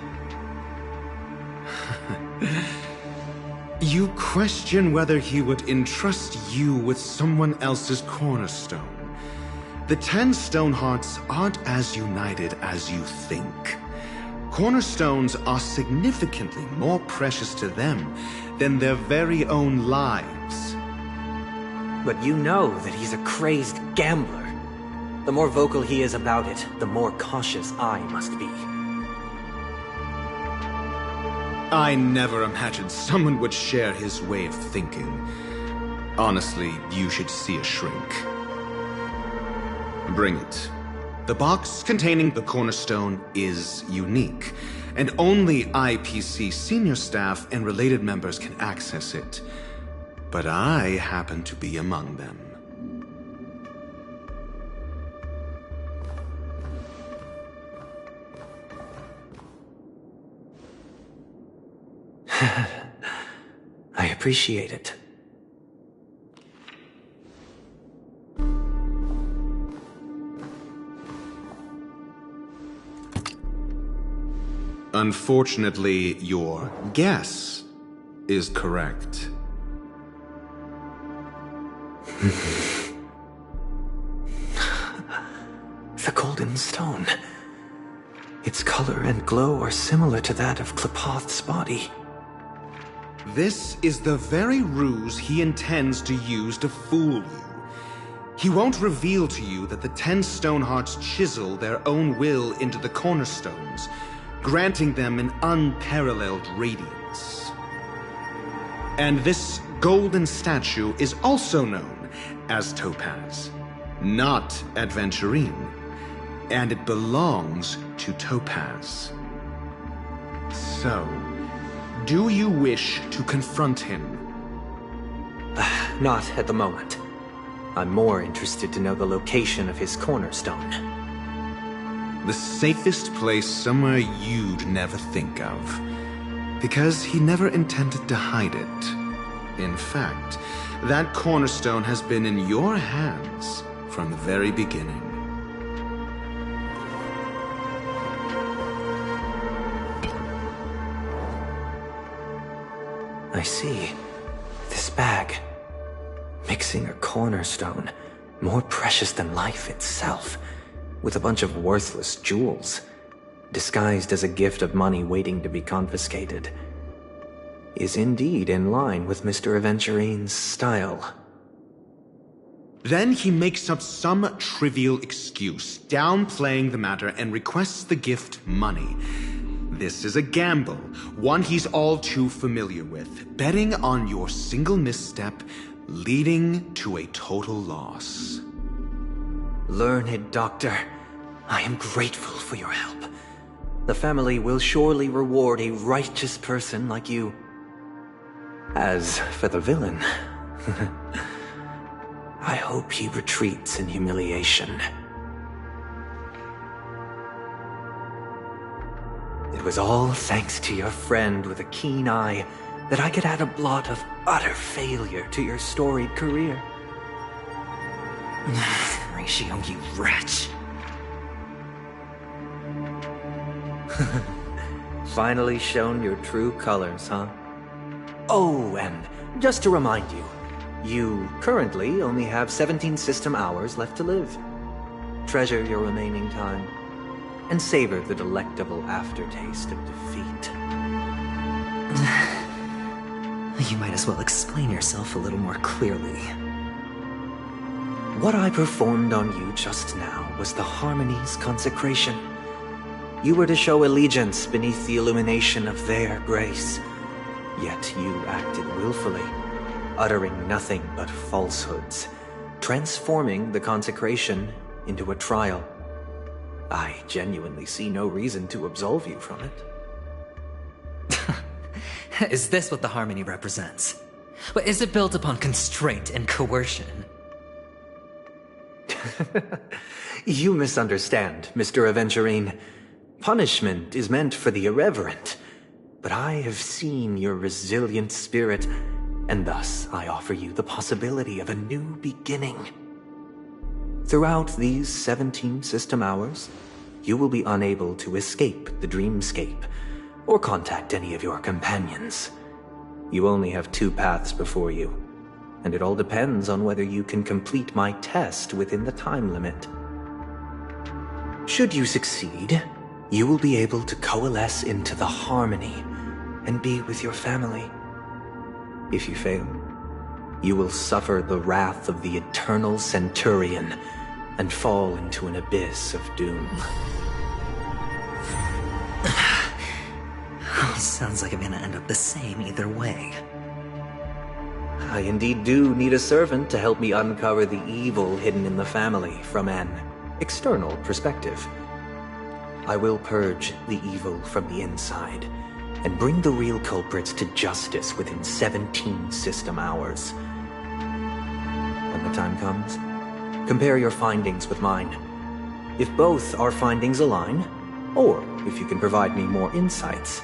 You question whether he would entrust you with someone else's cornerstone. The 10 Stonehearts aren't as united as you think. Cornerstones are significantly more precious to them than their very own lives. But you know that he's a crazed gambler. The more vocal he is about it, the more cautious I must be. I never imagined someone would share his way of thinking. Honestly, you should see a shrink. Bring it. The box containing the cornerstone is unique, and only IPC senior staff and related members can access it. But I happen to be among them. I appreciate it. Unfortunately, your guess is correct. The golden stone. Its color and glow are similar to that of Klepoth's body. This is the very ruse he intends to use to fool you. He won't reveal to you that the 10 Stonehearts chisel their own will into the cornerstones, granting them an unparalleled radiance. And this golden statue is also known as Topaz, not Aventurine, and it belongs to Topaz. So, do you wish to confront him? Not at the moment. I'm more interested to know the location of his cornerstone. The safest place somewhere you'd never think of. Because he never intended to hide it. In fact, that cornerstone has been in your hands from the very beginning. I see. This bag. Mixing a cornerstone, more precious than life itself, with a bunch of worthless jewels, disguised as a gift of money waiting to be confiscated, is indeed in line with Mr. Aventurine's style. Then he makes up some trivial excuse, downplaying the matter, and requests the gift money. This is a gamble, one he's all too familiar with, betting on your single misstep, leading to a total loss. Learned Doctor, I am grateful for your help. The family will surely reward a righteous person like you. As for the villain, I hope he retreats in humiliation. It was all thanks to your friend with a keen eye that I could add a blot of utter failure to your storied career. Ratio, you wretch. Finally shown your true colors, huh? Oh, and just to remind you, you currently only have 17 system hours left to live. Treasure your remaining time, and savor the delectable aftertaste of defeat. You might as well explain yourself a little more clearly. What I performed on you just now was the Harmony's consecration. You were to show allegiance beneath the illumination of their grace. Yet you acted willfully, uttering nothing but falsehoods, transforming the consecration into a trial. I genuinely see no reason to absolve you from it. Is this what the Harmony represents? But is it built upon constraint and coercion? You misunderstand, Mr. Aventurine. Punishment is meant for the irreverent, but I have seen your resilient spirit, and thus I offer you the possibility of a new beginning. Throughout these 17 system hours, you will be unable to escape the dreamscape, or contact any of your companions. You only have 2 paths before you, and it all depends on whether you can complete my test within the time limit. Should you succeed, you will be able to coalesce into the Harmony and be with your family. If you fail, you will suffer the wrath of the Eternal Centurion and fall into an abyss of doom. Sounds like I'm gonna end up the same either way. I indeed do need a servant to help me uncover the evil hidden in the family from an external perspective. I will purge the evil from the inside and bring the real culprits to justice within 17 system hours. When the time comes, compare your findings with mine. If both our findings align, or if you can provide me more insights,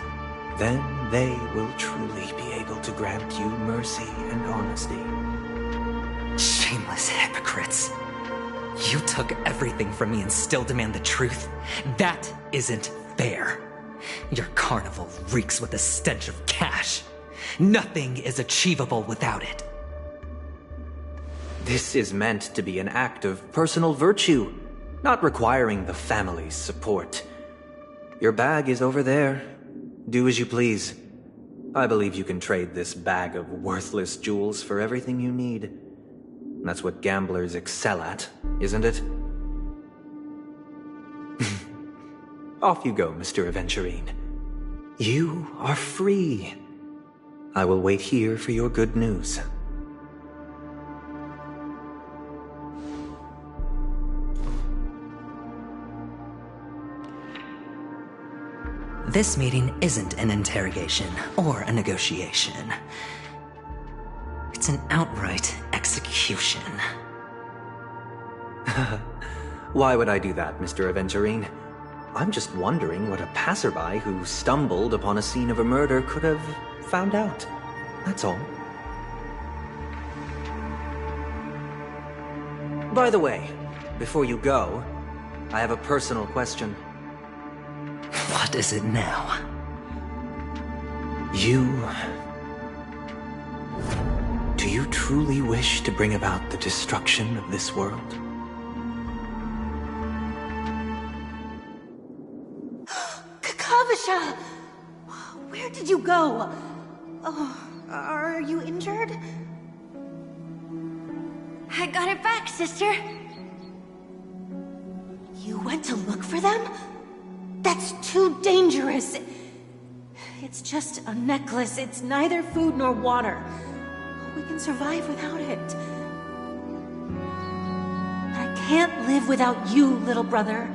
then they will truly be able to grant you mercy and honesty. Shameless hypocrites. You took everything from me and still demand the truth? That isn't fair. Your carnival reeks with the stench of cash. Nothing is achievable without it. This is meant to be an act of personal virtue, not requiring the family's support. Your bag is over there. Do as you please. I believe you can trade this bag of worthless jewels for everything you need. That's what gamblers excel at, isn't it? Off you go, Mr. Aventurine. You are free. I will wait here for your good news. This meeting isn't an interrogation or a negotiation. It's an outright execution. Why would I do that, Mr. Aventurine? I'm just wondering what a passerby who stumbled upon a scene of a murder could have found out. That's all. By the way, before you go, I have a personal question. What is it now? Do you truly wish to bring about the destruction of this world? Kakavasha! Where did you go? Oh, are you injured? I got it back, sister. You went to look for them? That's too dangerous. It's just a necklace. It's neither food nor water. We can survive without it. I can't live without you, little brother.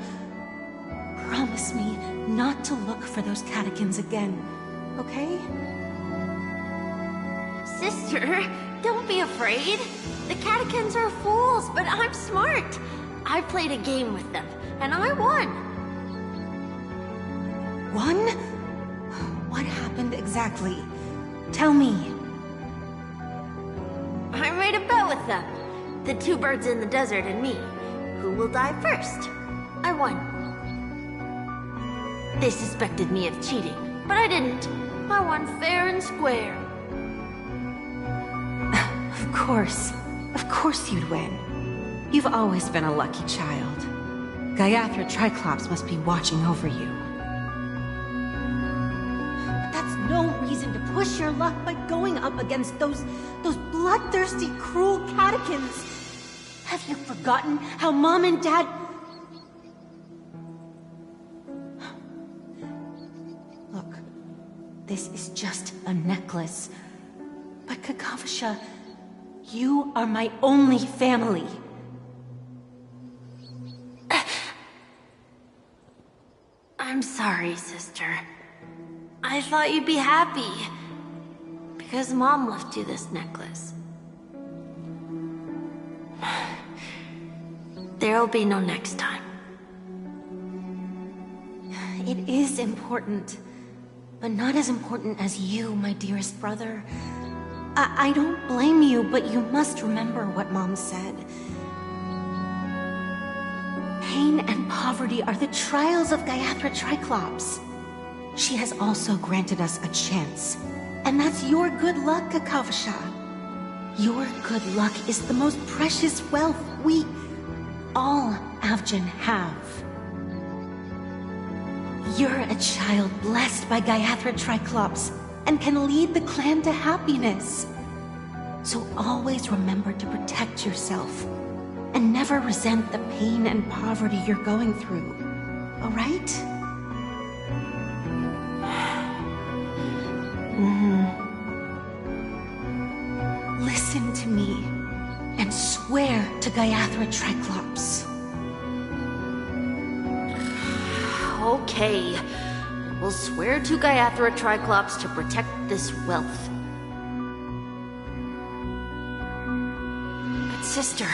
Promise me not to look for those catechins again, okay? Sister, don't be afraid. The catechins are fools, but I'm smart. I played a game with them, and I won. Won? What happened exactly? Tell me. I made a bet with them. The two birds in the desert and me. Who will die first? I won. They suspected me of cheating, but I didn't. I won fair and square. Of course you'd win. You've always been a lucky child. Gaiathra Triclops must be watching over you. But that's no reason to push your luck by going up against those bloodthirsty, cruel catechins. Have you forgotten how Mom and Dad... Look, this is just a necklace. But Kakavasha, you are my only family. I'm sorry, sister. I thought you'd be happy. Because Mom left you this necklace. There'll be no next time. It is important. But not as important as you, my dearest brother. I don't blame you, but you must remember what Mom said. Pain and poverty are the trials of Gaiathra Triclops. She has also granted us a chance. And that's your good luck, Kakavasha. Your good luck is the most precious wealth we, all Avgin, have. You're a child blessed by Gaiathra Triclops and can lead the clan to happiness. So always remember to protect yourself and never resent the pain and poverty you're going through. All right? Listen to me and swear to Gaiathra Triclops. Okay. We'll swear to Gaiathra Triclops to protect this wealth. But sister,